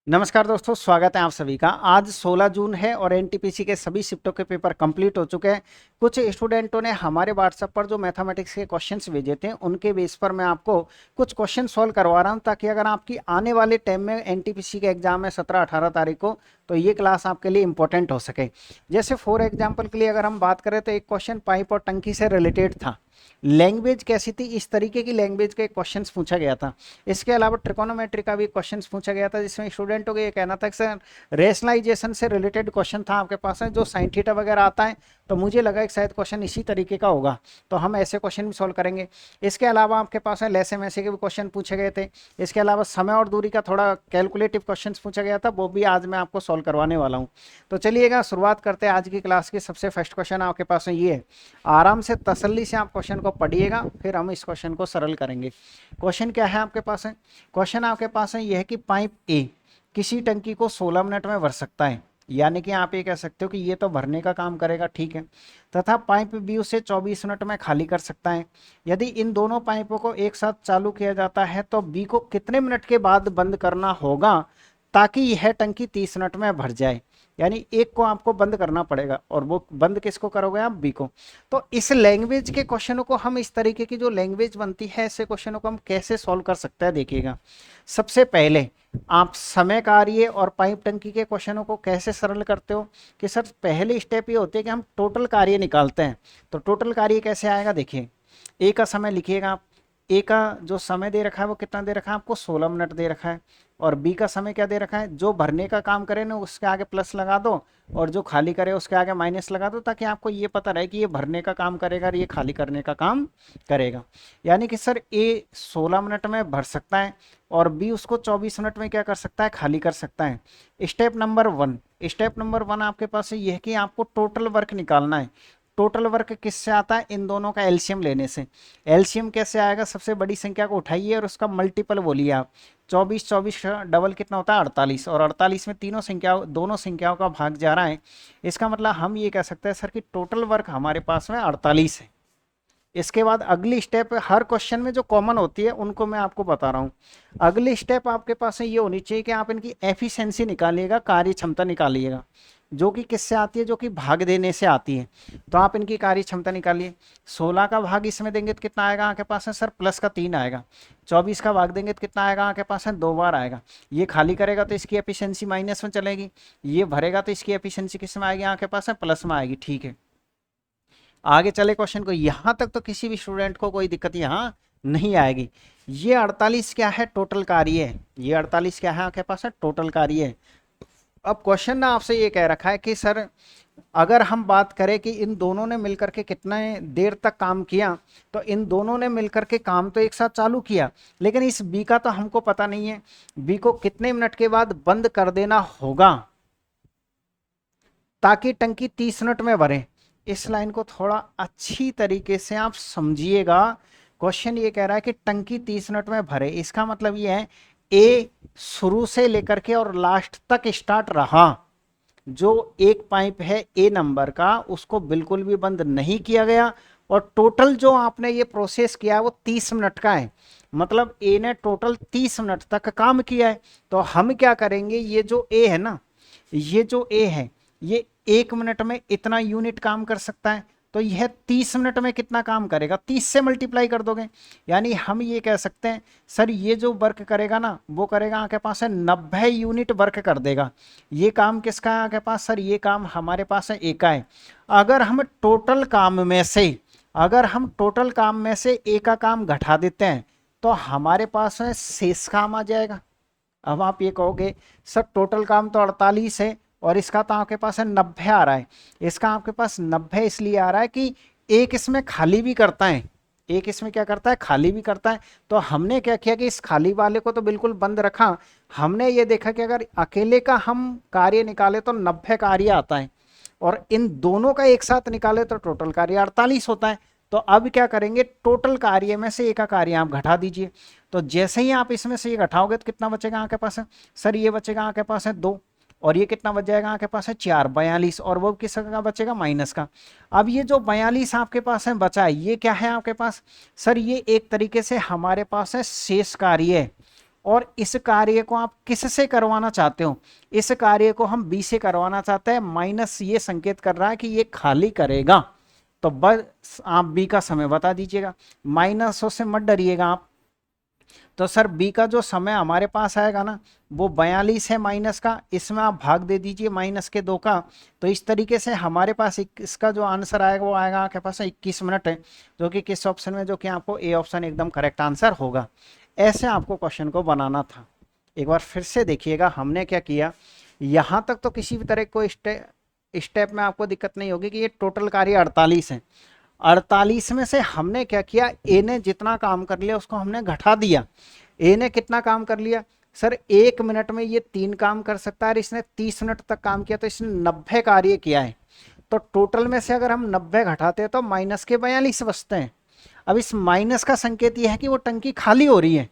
नमस्कार दोस्तों, स्वागत है आप सभी का। आज 16 जून है और एनटीपीसी के सभी शिफ्टों के पेपर कंप्लीट हो चुके हैं। कुछ स्टूडेंटों ने हमारे व्हाट्सएप पर जो मैथमेटिक्स के क्वेश्चंस भेजे थे उनके बेस पर मैं आपको कुछ क्वेश्चन सॉल्व करवा रहा हूं, ताकि अगर आपकी आने वाले टाइम में एनटीपीसी के एग्जाम है 17-18 तारीख को, तो ये क्लास आपके लिए इंपॉर्टेंट हो सके। जैसे फॉर एग्जाम्पल के लिए अगर हम बात करें तो एक क्वेश्चन पाइप और टंकी से रिलेटेड था। लैंग्वेज कैसी थी, इस तरीके की लैंग्वेज के क्वेश्चन पूछा गया था। इसके अलावा ट्रिकोनोमेट्री का भी क्वेश्चन पूछा गया था, जिसमें स्टूडेंटों को ये कहना था कि सर रेशनलाइजेशन से रिलेटेड क्वेश्चन था आपके पास है, जो साइन थीटा वगैरह आता है, तो मुझे लगा कि शायद क्वेश्चन इसी तरीके का होगा, तो हम ऐसे क्वेश्चन भी सॉल्व करेंगे। इसके अलावा आपके पास है लेसे मैसे के भी क्वेश्चन पूछे गए थे। इसके अलावा समय और दूरी का थोड़ा कैलकुलेटिव क्वेश्चन पूछा गया था, वो भी आज मैं आपको सॉल्व करवाने वाला हूँ। तो चलिएगा शुरुआत करते हैं आज की क्लास की। सबसे फर्स्ट क्वेश्चन आपके पास है ये है, आराम से तसल्ली से आप क्वेश्चन को पढ़िएगा, फिर हम इस क्वेश्चन को सरल करेंगे। क्वेश्चन क्या है आपके पास है, क्वेश्चन आपके पास है यह है कि पाइप ए किसी टंकी को 16 मिनट में भर सकता है, यानी कि आप ये कह सकते हो कि ये तो भरने का काम करेगा, ठीक है, तथा पाइप बी उसे 24 मिनट में खाली कर सकता है। यदि इन दोनों पाइपों को एक साथ चालू किया जाता है तो बी को कितने मिनट के बाद बंद करना होगा ताकि यह टंकी 30 मिनट में भर जाए। यानी एक को आपको बंद करना पड़ेगा, और वो बंद किसको करोगे आप, बी को। तो इस लैंग्वेज के क्वेश्चनों को हम, इस तरीके की जो लैंग्वेज बनती है ऐसे क्वेश्चनों को हम कैसे सॉल्व कर सकते हैं, देखिएगा। सबसे पहले आप समय कार्य और पाइप टंकी के क्वेश्चनों को कैसे सरल करते हो कि सर पहले स्टेप ये होती है कि हम टोटल कार्य निकालते हैं। तो टोटल कार्य कैसे आएगा, देखिए, ए का समय लिखिएगा आप। ए का जो समय दे रखा है वो कितना दे रखा है आपको, 16 मिनट दे रखा है। और बी का समय क्या दे रखा है, जो भरने का काम करे ना उसके आगे प्लस लगा दो, और जो खाली करे उसके आगे माइनस लगा दो, ताकि आपको ये पता रहे कि ये भरने का काम करेगा और ये खाली करने का काम करेगा। यानी कि सर ए 16 मिनट में भर सकता है और बी उसको 24 मिनट में क्या कर सकता है, खाली कर सकता है। स्टेप नंबर वन आपके पास ये है कि आपको टोटल वर्क निकालना है। टोटल वर्क किससे आता है, इन दोनों का एलसीएम लेने से। एलसीएम कैसे आएगा, सबसे बड़ी संख्या को उठाइए और उसका मल्टीपल बोलिए आप। 24 डबल कितना होता है, 48, और 48 में दोनों संख्याओं का भाग जा रहा है। इसका मतलब हम ये कह सकते हैं सर कि टोटल वर्क हमारे पास में 48 है। इसके बाद अगली स्टेप, हर क्वेश्चन में जो कॉमन होती है उनको मैं आपको बता रहा हूँ। अगली स्टेप आपके पास ये होनी चाहिए कि आप इनकी एफिशिएंसी निकालिएगा, कार्य क्षमता निकालिएगा, जो कि किससे आती है, जो कि भाग देने से आती है। तो आप इनकी कार्य क्षमता निकालिए। 16 का भाग इसमें देंगे तो कितना आएगा आपके पास है सर, प्लस का 3 आएगा। 24 का भाग देंगे तो कितना आएगा आपके पास है, 2 बार आएगा। ये खाली करेगा तो इसकी एफिशिएंसी माइनस में चलेगी, ये भरेगा तो इसकी एफिशिएंसी किस में आएगी आपके पास है, प्लस में आएगी, ठीक है। आगे चले क्वेश्चन को, यहां तक तो किसी भी स्टूडेंट को कोई दिक्कत यहां नहीं आएगी। ये 48 क्या है, टोटल कार्य है। ये 48 क्या है आपके पास है, टोटल कार्य है। अब क्वेश्चन ना आपसे ये कह रखा है कि सर अगर हम बात करें कि इन दोनों ने मिलकर के कितने देर तक काम किया, तो इन दोनों ने मिलकर के काम तो एक साथ चालू किया, लेकिन इस बी का तो हमको पता नहीं है, बी को कितने मिनट के बाद बंद कर देना होगा ताकि टंकी 30 मिनट में भरे। इस लाइन को थोड़ा अच्छी तरीके से आप समझिएगा। क्वेश्चन ये कह रहा है कि टंकी 30 मिनट में भरे, इसका मतलब ये है ए शुरू से लेकर के और लास्ट तक स्टार्ट रहा। जो एक पाइप है ए नंबर का, उसको बिल्कुल भी बंद नहीं किया गया, और टोटल जो आपने ये प्रोसेस किया वो 30 मिनट का है। मतलब ए ने टोटल 30 मिनट तक काम किया है। तो हम क्या करेंगे, ये जो ए है ना, ये जो ए है, ये 1 मिनट में इतना यूनिट काम कर सकता है, तो यह 30 मिनट में कितना काम करेगा, 30 से मल्टीप्लाई कर दोगे। यानी हम ये कह सकते हैं सर ये जो वर्क करेगा ना, वो करेगा आपके पास है 90 यूनिट वर्क कर देगा। ये काम किसका है आपके पास सर, ये काम हमारे पास है ए का है। अगर हम टोटल काम में से ए का काम घटा देते हैं तो हमारे पास में शेष काम आ जाएगा। अब आप ये कहोगे सर टोटल काम तो 48 है और इसका तो आपके पास है 90 आ रहा है। इसका आपके पास 90 इसलिए आ रहा है कि एक इसमें खाली भी करता है, एक इसमें क्या करता है, खाली भी करता है। तो हमने क्या किया कि इस खाली वाले को तो बिल्कुल बंद रखा। हमने ये देखा कि अगर अकेले का हम कार्य निकाले तो 90 कार्य आता है, और इन दोनों का एक साथ निकाले तो टोटल कार्य 48 होता है। तो अब क्या करेंगे, टोटल कार्य में से एक का कार्य आप घटा दीजिए। तो जैसे ही आप इसमें से ये घटाओगे तो कितना बचेगा आपके पास है सर, ये बचेगा आपके पास है 2, और ये कितना बच जाएगा आपके पास है 4, 42, और वो किसका बचेगा, माइनस का। अब ये जो 42 आपके पास है बचा है, ये क्या है आपके पास सर, ये एक तरीके से हमारे पास है शेष कार्य है। और इस कार्य को आप किससे करवाना चाहते हो, इस कार्य को हम बी से करवाना चाहते हैं, माइनस ये संकेत कर रहा है कि ये खाली करेगा, तो बस आप बी का समय बता दीजिएगा, माइनसों से मत डरिएगा आप। तो सर बी का जो समय हमारे पास आएगा ना वो 42 है माइनस का, इसमें आप भाग दे दीजिए माइनस के 2 का, तो इस तरीके से हमारे पास इसका जो आंसर आएगा वो आएगा आपके पास 21 मिनट है, जो कि किस ऑप्शन में, जो कि आपको ए ऑप्शन एकदम करेक्ट आंसर होगा। ऐसे आपको क्वेश्चन को बनाना था। एक बार फिर से देखिएगा हमने क्या किया, यहाँ तक तो किसी भी तरह को स्टेप में आपको दिक्कत नहीं होगी कि ये टोटल कार्य 48 है। 48 में से हमने क्या किया, ए ने जितना काम कर लिया उसको हमने घटा दिया। ए ने कितना काम कर लिया सर, 1 मिनट में ये 3 काम कर सकता है और इसने 30 मिनट तक काम किया, तो इसने 90 कार्य किया है। तो टोटल में से अगर हम 90 घटाते हैं तो माइनस के 42 बचते हैं। अब इस माइनस का संकेत ये है कि वो टंकी खाली हो रही है,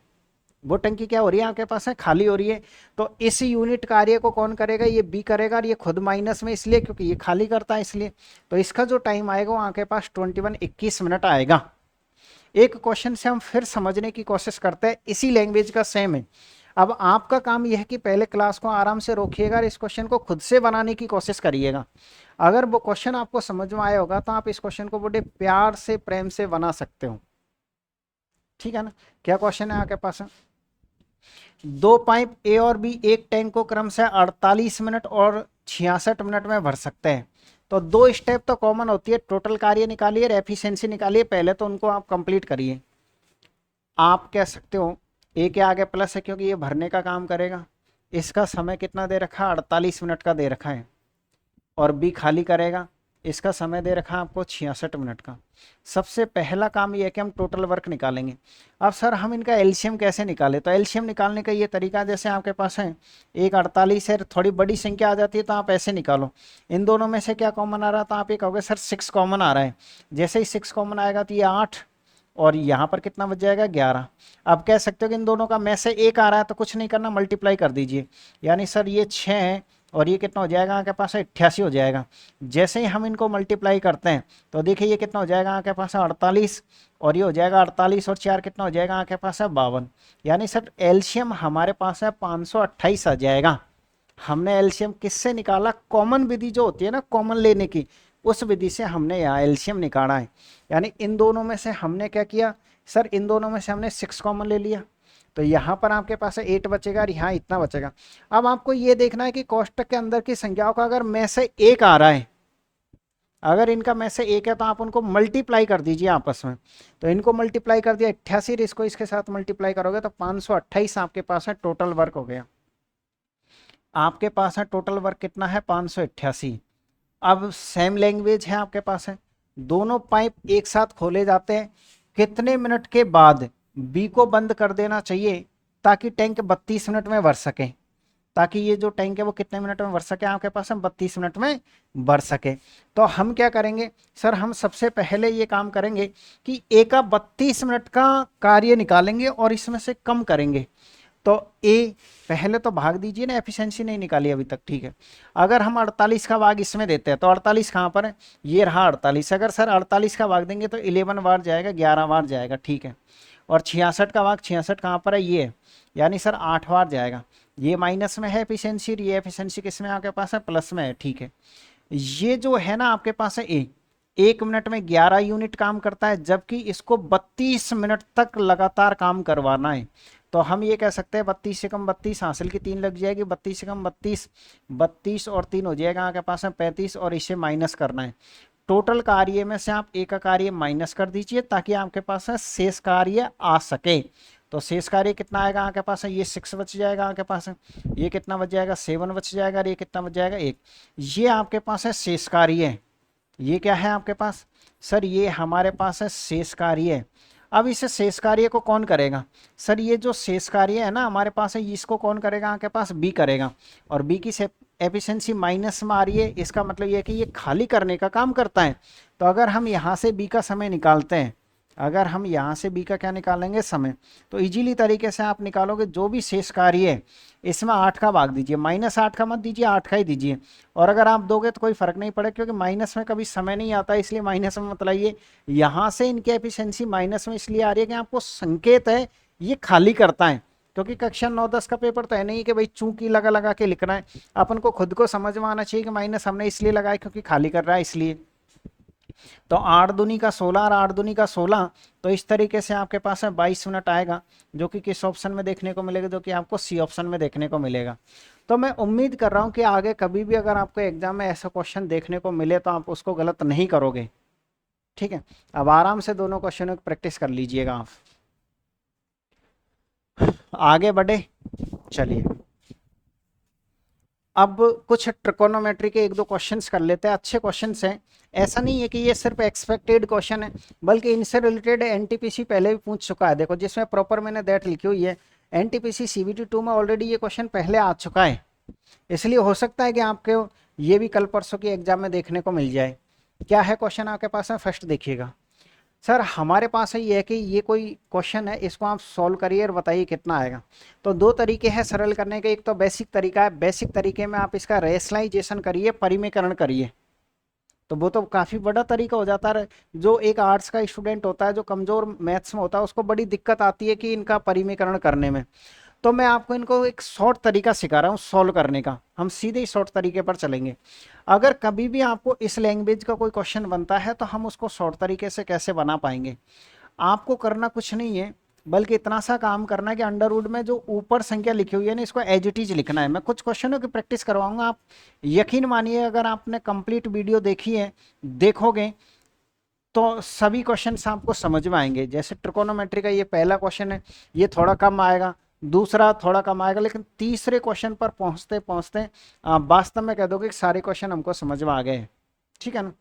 वो टंकी क्या हो रही है आपके पास है, खाली हो रही है। तो इस यूनिट कार्य को कौन करेगा, ये बी करेगा, और ये खुद माइनस में इसलिए क्योंकि ये खाली करता है इसलिए। तो इसका जो टाइम आएगा वो आपके पास 21 मिनट आएगा। एक क्वेश्चन से हम फिर समझने की कोशिश करते हैं, इसी लैंग्वेज का सेम है। अब आपका काम यह है कि पहले क्लास को आराम से रोकिएगा और इस क्वेश्चन को खुद से बनाने की कोशिश करिएगा। अगर वो क्वेश्चन आपको समझ में आया होगा तो आप इस क्वेश्चन को बड़े प्यार से प्रेम से बना सकते हो, ठीक है ना। क्या क्वेश्चन है आपके पास, 2 पाइप ए और बी एक टैंक को क्रम से 48 मिनट और 66 मिनट में भर सकते हैं। तो 2 स्टेप तो कॉमन होती है, टोटल कार्य निकालिए और एफिशिएंसी निकालिए, पहले तो उनको आप कंप्लीट करिए। आप कह सकते हो ए के आगे प्लस है क्योंकि ये भरने का काम करेगा, इसका समय कितना दे रखा है, 48 मिनट का दे रखा है, और बी खाली करेगा, इसका समय दे रखा है आपको 66 मिनट का। सबसे पहला काम ये है कि हम टोटल वर्क निकालेंगे। अब सर हम इनका एलसीएम कैसे निकालें, तो एलसीएम निकालने का ये तरीका, जैसे आपके पास है एक 48 है, थोड़ी बड़ी संख्या आ जाती है तो आप ऐसे निकालो, इन दोनों में से क्या कॉमन आ रहा है, तो आप ये कहोगे सर 6 कॉमन आ रहा है। जैसे ही 6 कॉमन आएगा तो ये 8, और यहाँ पर कितना बच जाएगा 11। अब कह सकते हो कि इन दोनों का में से एक आ रहा है तो कुछ नहीं करना, मल्टीप्लाई कर दीजिए, यानी सर ये 6 है और ये कितना हो जाएगा आपके पास 88 हो जाएगा। जैसे ही हम इनको मल्टीप्लाई करते हैं तो देखिए ये कितना हो जाएगा आपके पास 48, और ये हो जाएगा 48 और 4 कितना हो जाएगा आपके पास है 52, यानी सर एलसीएम हमारे पास है 528 आ जाएगा। हमने एलसीएम किससे निकाला, कॉमन विधि जो होती है ना कॉमन लेने की, उस विधि से हमने यहाँ एलसीएम निकाला है। यानी इन दोनों में से हमने क्या किया सर, इन दोनों में से हमने 6 कॉमन ले लिया, तो यहाँ पर आपके पास 8 बचेगा और यहाँ इतना बचेगा। अब आपको ये देखना है कि कोष्टक के अंदर की संख्याओं का अगर में से एक आ रहा है, अगर इनका में से एक है तो आप उनको मल्टीप्लाई कर दीजिए आपस में। तो इनको मल्टीप्लाई कर दिया 88, इसको इसके साथ मल्टीप्लाई करोगे तो 528 आपके पास है टोटल वर्क हो गया। आपके पास है टोटल वर्क कितना है 588। अब सेम लैंग्वेज है आपके पास है, दोनों पाइप एक साथ खोले जाते हैं, कितने मिनट के बाद बी को बंद कर देना चाहिए ताकि टैंक 32 मिनट में भर सके, ताकि ये जो टैंक है वो कितने मिनट में भर सके आपके पास हम 32 मिनट में भर सके। तो हम क्या करेंगे सर, हम सबसे पहले ये काम करेंगे कि ए का 32 मिनट का कार्य निकालेंगे और इसमें से कम करेंगे। तो ए पहले तो भाग दीजिए ना, एफिशिएंसी नहीं निकाली अभी तक, ठीक है। अगर हम 48 का भाग इसमें देते हैं तो 48 कहाँ पर है, ये रहा 48। अगर सर 48 का भाग देंगे तो 11 बार जाएगा, 11 बार जाएगा, ठीक है। और 66 का भाग 66 कहाँ पर है, ये है, यानी सर 8 बार जाएगा। ये माइनस में है एफिशिएंसी और ये एफिशिएंसी किस में आपके पास है, प्लस में है, ठीक है। ये जो है ना आपके पास है ए, 1 मिनट में 11 यूनिट काम करता है, जबकि इसको 32 मिनट तक लगातार काम करवाना है। तो हम ये कह सकते हैं 32 से कम 32, हासिल की 3 लग जाएगी, 32 से कम 32, 32 और 3 हो जाएगा आपके पास है 35, और इसे माइनस करना है। टोटल कार्य में से आप ए का कार्य माइनस कर दीजिए ताकि आपके पास है शेष कार्य आ सके। तो शेष कार्य कितना आएगा आपके पास है, ये 6 बच जाएगा आपके पास है, ये कितना बच जाएगा 7 बच जाएगा, और ये कितना बच जाएगा 1। ये आपके पास है शेष कार्य है। ये क्या है आपके पास सर, ये हमारे पास है शेष कार्य है। अब इस शेष कार्य को कौन करेगा सर, ये जो शेष कार्य है ना हमारे पास है, इसको कौन करेगा आपके पास बी करेगा, और बी की एफिशिएंसी माइनस में आ रही है, इसका मतलब ये है कि ये खाली करने का काम करता है। तो अगर हम यहाँ से बी का समय निकालते हैं, अगर हम यहाँ से बी का क्या निकालेंगे समय, तो इजीली तरीके से आप निकालोगे जो भी शेष कार्य है इसमें 8 का भाग दीजिए, -8 का मत दीजिए, 8 का ही दीजिए। और अगर आप दोगे तो कोई फर्क नहीं पड़ेगा क्योंकि माइनस में कभी समय नहीं आता, इसलिए माइनस में मत लाइए। यहाँ से इनकी एफिशिएंसी माइनस में इसलिए आ रही है कि आपको संकेत है ये खाली करता है, क्योंकि कक्षा 9-10 का पेपर तो है नहीं कि भाई चूंकि लगा लगा के लिखना है, अपन को खुद को समझ में आना चाहिए कि माइनस हमने इसलिए लगाया क्योंकि खाली कर रहा है इसलिए। तो 8 दूनी का 16 और 8 दूनी का 16, तो इस तरीके से आपके पास में 22 मिनट आएगा, जो कि किस ऑप्शन में देखने को मिलेगा, जो कि आपको सी ऑप्शन में देखने को मिलेगा। तो मैं उम्मीद कर रहा हूं कि आगे कभी भी अगर आपको एग्जाम में ऐसा क्वेश्चन देखने को मिले तो आप उसको गलत नहीं करोगे। ठीक है, अब आराम से दोनों क्वेश्चनों की प्रैक्टिस कर लीजिएगा आप। आगे बढ़े, चलिए अब कुछ ट्रिकोनोमेट्री के एक दो क्वेश्चंस कर लेते हैं। अच्छे क्वेश्चंस हैं, ऐसा नहीं है कि ये सिर्फ एक्सपेक्टेड क्वेश्चन है, बल्कि इनसे रिलेटेड एनटीपीसी पहले भी पूछ चुका है। देखो जिसमें प्रॉपर मैंने दैट लिखी हुई है, एनटीपीसी सीबीटी 2 में ऑलरेडी ये क्वेश्चन पहले आ चुका है, इसलिए हो सकता है कि आपके ये भी कल परसों की एग्जाम में देखने को मिल जाए। क्या है क्वेश्चन आपके पास में, फर्स्ट देखिएगा। सर हमारे पास है ये है कि ये कोई क्वेश्चन है, इसको आप सॉल्व करिए और बताइए कितना आएगा। तो दो तरीके हैं सरल करने के, एक तो बेसिक तरीका है, बेसिक तरीके में आप इसका रेशनलाइजेशन करिए, परिमेयकरण करिए, तो वो तो काफ़ी बड़ा तरीका हो जाता है। जो एक आर्ट्स का स्टूडेंट होता है, जो कमज़ोर मैथ्स में होता है, उसको बड़ी दिक्कत आती है कि इनका परिमेयकरण करने में। तो मैं आपको इनको एक शॉर्ट तरीका सिखा रहा हूँ सॉल्व करने का, हम सीधे ही शॉर्ट तरीके पर चलेंगे। अगर कभी भी आपको इस लैंग्वेज का कोई क्वेश्चन बनता है तो हम उसको शॉर्ट तरीके से कैसे बना पाएंगे। आपको करना कुछ नहीं है, बल्कि इतना सा काम करना है कि अंडरवुड में जो ऊपर संख्या लिखी हुई है ना, इसको एज इट इज लिखना है। मैं कुछ क्वेश्चनों की प्रैक्टिस करवाऊंगा, आप यकीन मानिए अगर आपने कंप्लीट वीडियो देखी है, देखोगे तो सभी क्वेश्चंस आपको समझ में आएंगे। जैसे ट्रिकोनोमेट्री का ये पहला क्वेश्चन है, ये थोड़ा कम आएगा, दूसरा थोड़ा कम आएगा, लेकिन तीसरे क्वेश्चन पर पहुंचते पहुंचते वास्तव में कह दोगे कि सारे क्वेश्चन हमको समझ में आ गए। ठीक है ना।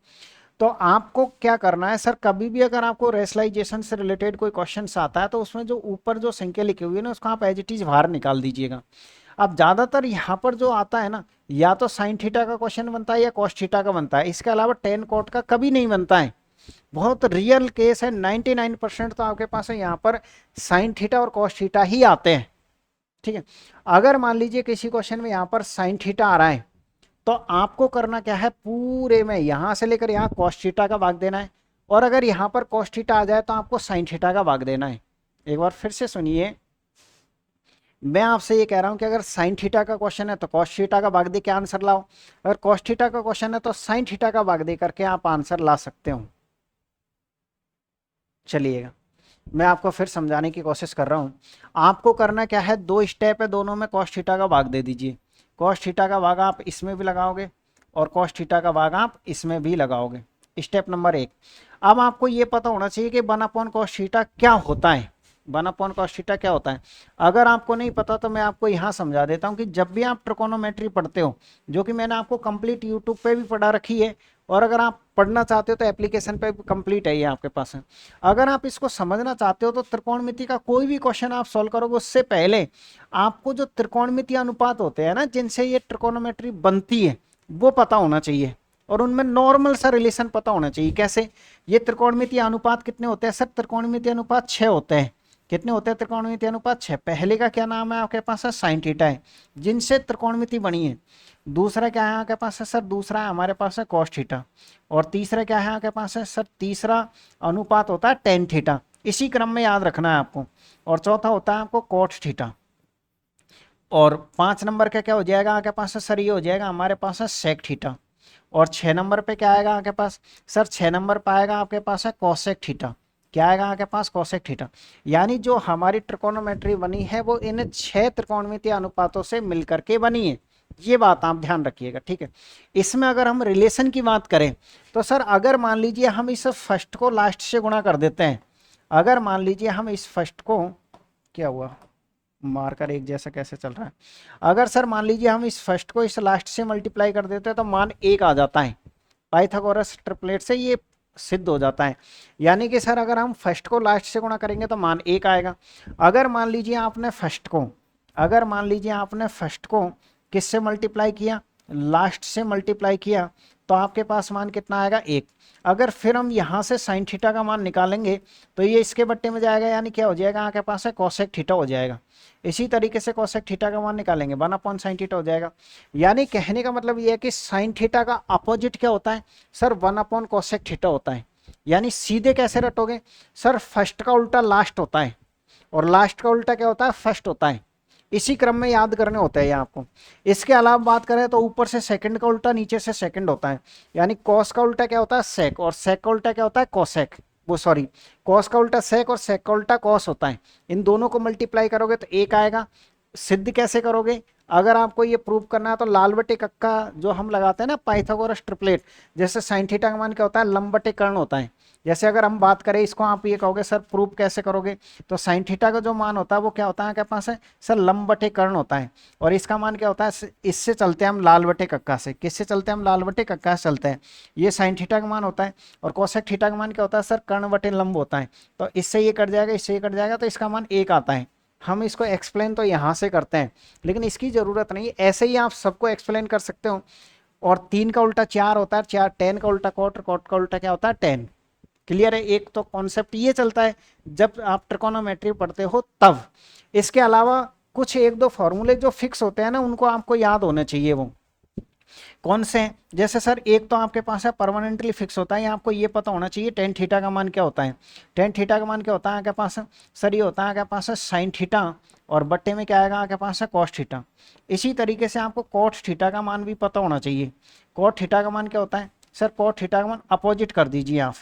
तो आपको क्या करना है, सर कभी भी अगर आपको रेशनलाइजेशन से रिलेटेड कोई क्वेश्चन आता है तो उसमें जो ऊपर जो संख्या लिखी हुई है ना, उसको आप एज इट इज बाहर निकाल दीजिएगा। अब ज़्यादातर यहाँ पर जो आता है ना, या तो साइन थीटा का क्वेश्चन बनता है या कॉस थीटा का बनता है, इसके अलावा टेन कॉट का कभी नहीं बनता है। बहुत रियल केस है, 99% तो आपके पास है यहाँ पर साइन थीटा और कॉस थीटा ही आते हैं। ठीक है, अगर मान लीजिए किसी क्वेश्चन में यहाँ पर साइन थीटा आ रहा है, तो आपको करना क्या है, पूरे में यहां से लेकर यहाँ कॉस थीटा का भाग देना है, और अगर यहाँ पर कॉस थीटा आ जाए तो आपको साइन थीटा का भाग देना है। एक बार फिर से सुनिए, मैं आपसे ये कह रहा हूं कि अगर साइन थीटा का क्वेश्चन है तो कॉस थीटा का भाग दे के आंसर लाओ, अगर कॉस थीटा का क्वेश्चन है तो साइन थीटा का भाग दे करके आप आंसर ला सकते हो। चलिएगा मैं आपको फिर समझाने की कोशिश कर रहा हूं। आपको करना क्या है, दो स्टेप है, दोनों में कॉस थीटा का भाग दे दीजिए। कॉस थीटा का भाग आप इसमें भी लगाओगे और कॉस थीटा का भाग आप इसमें भी लगाओगे। Step number 1। अब आपको ये पता होना चाहिए कि 1/cos थीटा क्या होता है। 1/cos थीटा क्या होता है, अगर आपको नहीं पता तो मैं आपको यहाँ समझा देता हूँ कि जब भी आप ट्रिकोनोमेट्री पढ़ते हो, जो कि मैंने आपको कंप्लीट यूट्यूब पे भी पढ़ा रखी है, और अगर आप पढ़ना चाहते हो तो एप्लीकेशन पे कंप्लीट है ये आपके पास है। अगर आप इसको समझना चाहते हो तो त्रिकोणमिति का कोई भी क्वेश्चन आप सॉल्व करोगे, उससे पहले आपको जो त्रिकोणमिति अनुपात होते हैं ना, जिनसे ये ट्रिकोनोमेट्री बनती है, वो पता होना चाहिए, और उनमें नॉर्मल सा रिलेशन पता होना चाहिए। कैसे, ये त्रिकोणमिति अनुपात कितने होते हैं, सर त्रिकोणमिति अनुपात 6 होते हैं। कितने होते हैं त्रिकोणमिति अनुपात, 6। पहले का क्या नाम है आपके पास है, साइन थीटा है, जिनसे त्रिकोणमिति बनी है। दूसरा क्या है आपके पास है, सर दूसरा है हमारे पास है कॉस थीटा, और तीसरा क्या है आपके पास है, सर तीसरा अनुपात होता है टेन थीटा। इसी क्रम में याद रखना है आपको। और चौथा होता है आपको कॉट थीटा। और 5 नंबर का क्या हो जाएगा आपके पास है, सर ये हो जाएगा हमारे पास है सेक थीटा। और 6 नंबर पे क्या आएगा आपके पास, सर 6 नंबर पर आएगा आपके पास है कॉसेक थीटा। क्या आएगा आपके पास, कॉसेक थीटा। यानी जो हमारी त्रिकोणोमेट्री बनी है वो इन 6 त्रिकोणमितीय अनुपातों से मिलकर के बनी है। ये बात आप ध्यान रखिएगा। ठीक है, इसमें अगर हम रिलेशन की बात करें तो सर अगर मान लीजिए हम इस फर्स्ट को लास्ट से गुणा कर देते हैं, अगर मान लीजिए हम इस फर्स्ट को, क्या हुआ मार्कर एक जैसा कैसे चल रहा है, अगर सर मान लीजिए हम इस फर्स्ट को इस लास्ट से मल्टीप्लाई कर देते हैं तो मान 1 आ जाता है। पाइथागोरस ट्रिपलेट से ये सिद्ध हो जाता है। यानी कि सर अगर हम फर्स्ट को लास्ट से गुणा करेंगे तो मान 1 आएगा। अगर मान लीजिए आपने फर्स्ट को, अगर मान लीजिए आपने फर्स्ट को किससे मल्टीप्लाई किया, लास्ट से मल्टीप्लाई किया, तो आपके पास मान कितना आएगा, 1। अगर फिर हम यहाँ से साइन थीटा का मान निकालेंगे तो ये इसके बट्टे में जाएगा, यानी क्या हो जाएगा आपके पास है कॉसेक थीटा हो जाएगा। इसी तरीके से कॉसेक थीटा का मान निकालेंगे 1/sin थीटा हो जाएगा। यानी कहने का मतलब ये है कि साइन थीटा का अपोजिट क्या होता है, सर 1/cosec थीटा होता है। यानी सीधे कैसे रटोगे, सर फर्स्ट का उल्टा लास्ट होता है, और लास्ट का उल्टा क्या होता है, फर्स्ट होता है। इसी क्रम में याद करने होते हैं ये आपको। इसके अलावा बात करें तो ऊपर से सेकंड का उल्टा नीचे से सेकंड होता है, यानी कॉस का उल्टा क्या होता है, सेक, और सेक का उल्टा क्या होता है, कोसेक। वो सॉरी, कॉस का उल्टा सेक और सेक का उल्टा कॉस होता है। इन दोनों को मल्टीप्लाई करोगे तो एक आएगा। सिद्ध कैसे करोगे, अगर आपको ये प्रूव करना है तो लाल बटे कक्का जो हम लगाते हैं ना, पाइथागोरस ट्रिपलेट, जैसे साइन थीटा का मान क्या होता है, लंब बटे कर्ण होता है। जैसे अगर हम बात करें इसको, आप ये कहोगे सर प्रूव कैसे करोगे, तो साइन थीटा का जो मान होता है वो क्या होता है आपके पास है, सर लंब बटे कर्ण होता है। और इसका मान क्या होता है, इससे चलते हैं हम लाल बटे कक्का से। किससे चलते हैं हम, लाल बटे कक्का से चलते हैं। ये साइन थीटा का मान होता है। और कोसेक थीटा का मान क्या होता है, सर कर्ण बटे लंब होता है। तो इससे ये कट जाएगा, इससे ये कट जाएगा, तो इसका मान 1 आता है। हम इसको एक्सप्लेन तो यहाँ से करते हैं, लेकिन इसकी ज़रूरत नहीं, ऐसे ही आप सबको एक्सप्लेन कर सकते हो। और 3 का उल्टा 4 होता है, 4 10 का उल्टा कॉट, और कॉट का उल्टा क्या होता है, 10। क्लियर है, एक तो कॉन्सेप्ट ये चलता है जब आप ट्रिकोनोमेट्री पढ़ते हो तब। इसके अलावा कुछ एक दो फॉर्मूले जो फिक्स होते हैं ना, उनको आपको याद होने चाहिए। वो कौन से हैं, जैसे सर एक तो आपके पास है परमानेंटली फिक्स होता है, ये आपको ये पता होना चाहिए, टेन थीटा का मान क्या होता है। टेन थीटा का मान क्या होता है आपके पास, सर ये होता है आपके पास है साइन थीटा, और बट्टे में क्या आएगा आपके पास है कॉस थीटा। इसी तरीके से आपको कॉट थीटा का मान भी पता होना चाहिए। कॉट थीटा का मान क्या होता है, सर कॉट थीटा का मान अपोजिट कर दीजिए आप,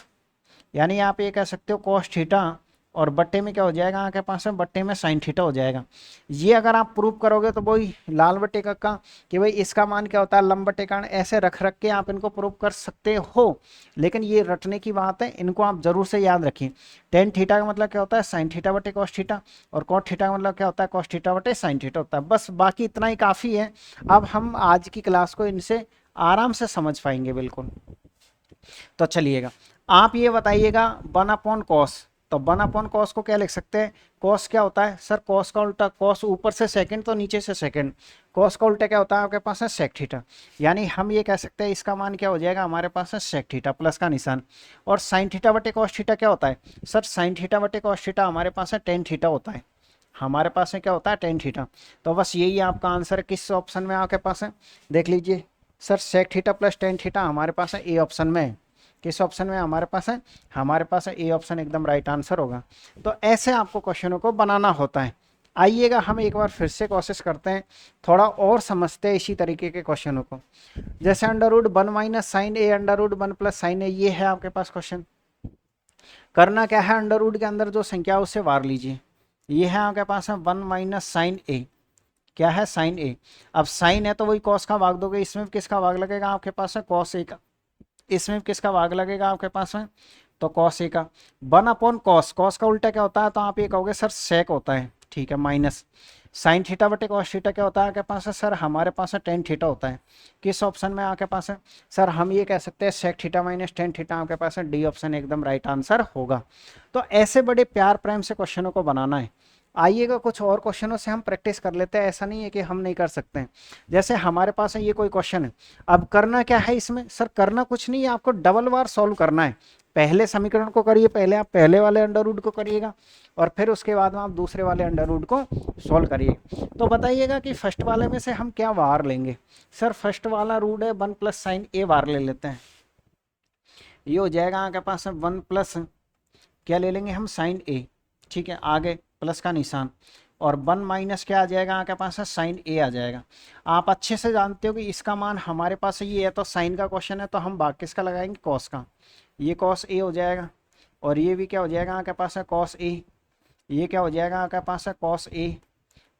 यानी आप ये कह सकते हो कॉस थीटा, और बट्टे में क्या हो जाएगा आपके पास में, बट्टे में साइन थीटा हो जाएगा। ये अगर आप प्रूव करोगे तो वही लाल बट्टे का कि भाई इसका मान क्या होता है, लंब बट्टे का, ऐसे रख रख के आप इनको प्रूव कर सकते हो। लेकिन ये रटने की बात है, इनको आप जरूर से याद रखिए। टेन थीटा का मतलब क्या होता है, साइन थीटा बटे कॉस थीटा, और कॉट थीटा का मतलब क्या होता है, कॉस थीटा बटे साइन थीटा होता है। बस बाकी इतना ही काफ़ी है। अब हम आज की क्लास को इनसे आराम से समझ पाएंगे बिल्कुल। तो चलिएगा, आप ये बताइएगा 1/cos, तो 1/cos को क्या लिख सकते हैं, cos क्या होता है, सर cos का उल्टा, cos ऊपर से सेकंड तो नीचे से सेकंड, cos का उल्टा क्या होता है आपके पास है sec थीटा। यानी हम ये कह सकते हैं इसका मान क्या हो जाएगा हमारे पास है sec थीटा प्लस का निशान। और sin थीटा बटे cos थीटा क्या होता है, सर sin थीटा बटे cos थीटा हमारे पास है tan थीटा होता है। हमारे पास है क्या होता है, tan थीटा। तो बस यही आपका आंसर किस ऑप्शन में आपके पास है, देख लीजिए sir sec theta plus tan theta हमारे पास है ए ऑप्शन में है। किस ऑप्शन में हमारे पास है, हमारे पास है ए ऑप्शन एकदम राइट आंसर होगा। तो ऐसे आपको क्वेश्चनों को बनाना होता है। आइएगा हम एक बार फिर से कोशिश करते हैं, थोड़ा और समझते हैं इसी तरीके के क्वेश्चनों को। जैसे √1 माइनस साइन ए √1 प्लस साइन ए, ये है आपके पास क्वेश्चन। करना क्या है, अंडर रूट के अंदर जो संख्या उसे वार लीजिए। ये है आपके पास है 1 माइनस साइन ए, क्या है साइन ए। अब साइन है तो वही कॉस का भाग दोगे, इसमें किसका भाग लगेगा आपके पास है कॉस ए का, इसमें किसका भाग लगेगा आपके पास में, तो कॉस ए का। 1/cos, कॉस का उल्टा क्या होता है, तो आप ये कहोगे सर सेक होता है, ठीक है, माइनस साइन थीटा बटे कॉस थीटा क्या होता है आपके पास है, सर हमारे पास है टेन थीटा होता है। किस ऑप्शन में आपके पास है, सर हम ये कह सकते हैं sec theta minus ten theta, आपके पास है डी ऑप्शन एकदम राइट आंसर होगा। तो ऐसे बड़े प्यार प्रेम से क्वेश्चनों को बनाना है। आइएगा कुछ और क्वेश्चनों से हम प्रैक्टिस कर लेते हैं, ऐसा नहीं है कि हम नहीं कर सकते हैं। जैसे हमारे पास है ये कोई क्वेश्चन है, अब करना क्या है इसमें, सर करना कुछ नहीं है, आपको डबल बार सॉल्व करना है। पहले समीकरण को करिए, पहले आप पहले वाले अंडर रूट को करिएगा, और फिर उसके बाद में आप दूसरे वाले अंडर रूट को सॉल्व करिए। तो बताइएगा कि फर्स्ट वाले में से हम क्या वार लेंगे। सर फर्स्ट वाला रूट है 1 प्लस साइन ए, वार ले लेते हैं। ये हो जाएगा आपके पास 1 प्लस क्या ले लेंगे हम, साइन ए, ठीक है, आगे प्लस का निशान, और 1 माइनस क्या आ जाएगा आपके पास है, साइन ए आ जाएगा। आप अच्छे से जानते हो कि इसका मान हमारे पास ये है, तो साइन का क्वेश्चन है तो हम भाग किसका लगाएंगे, कॉस का। ये कॉस ए हो जाएगा, और ये भी क्या हो जाएगा आपके पास है कॉस ए, ये क्या हो जाएगा आपके पास है कॉस ए,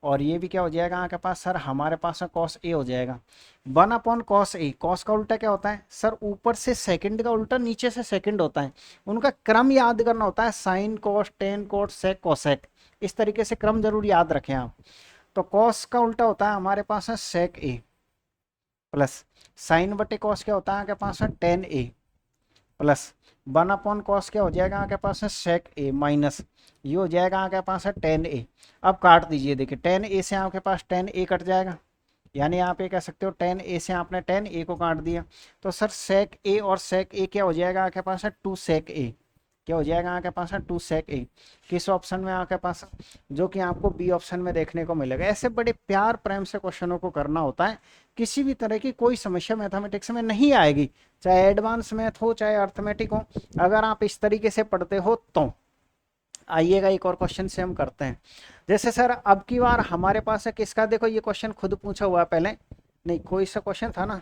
और ये भी क्या हो जाएगा आपके पास, सर हमारे पास है कॉस ए हो जाएगा। 1/cos ए, कॉस का उल्टा क्या होता है, सर ऊपर से सेकंड का उल्टा नीचे से सेकंड होता है। उनका क्रम याद करना होता है, sine cos ten cot sec cosec, इस तरीके से क्रम जरूर याद रखें आप। तो कॉस का उल्टा होता है हमारे पास है सेक ए, प्लस साइन बटे कॉस क्या होता है आपके पास है टेन ए, प्लस 1/cos क्या हो जाएगा आपके पास है सेक ए, माइनस ये हो जाएगा आपके पास है टेन ए। अब काट दीजिए, देखिए टेन ए से आपके पास टेन ए कट जाएगा, यानी आप ये कह सकते हो टेन ए से आपने टेन ए को काट दिया, तो सर सेक ए और सेक ए क्या हो जाएगा आपके पास है 2 सेक ए, क्या हो जाएगा आपके पास है 2 सेक ए। किस ऑप्शन में आपके पास, जो कि आपको बी ऑप्शन में देखने को मिलेगा। ऐसे बड़े प्यार प्रेम से क्वेश्चनों को करना होता है, किसी भी तरह की कोई समस्या मैथमेटिक्स में नहीं आएगी, चाहे एडवांस मैथ हो चाहे अर्थमेटिक हो, अगर आप इस तरीके से पढ़ते हो तो। आइएगा एक और क्वेश्चन से हम करते हैं। जैसे सर अब की बार हमारे पास है किसका, देखो ये क्वेश्चन खुद पूछा हुआ है पहले, नहीं कोई सा क्वेश्चन था ना,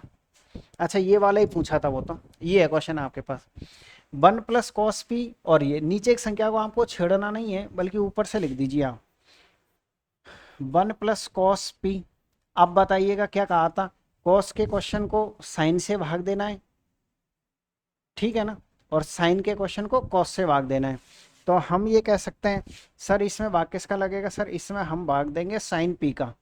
अच्छा ये वाला ही पूछा था वो, तो ये है क्वेश्चन आपके पास 1 + cos p, और ये नीचे एक संख्या को आपको छेड़ना नहीं है बल्कि ऊपर से लिख दीजिए आप 1 + cos p। अब बताइएगा क्या कहा था, कॉस के क्वेश्चन को साइन से भाग देना है, ठीक है ना, और साइन के क्वेश्चन को कॉस से भाग देना है। तो हम ये कह सकते हैं सर इसमें भाग किसका लगेगा, सर इसमें हम भाग देंगे साइन पी का।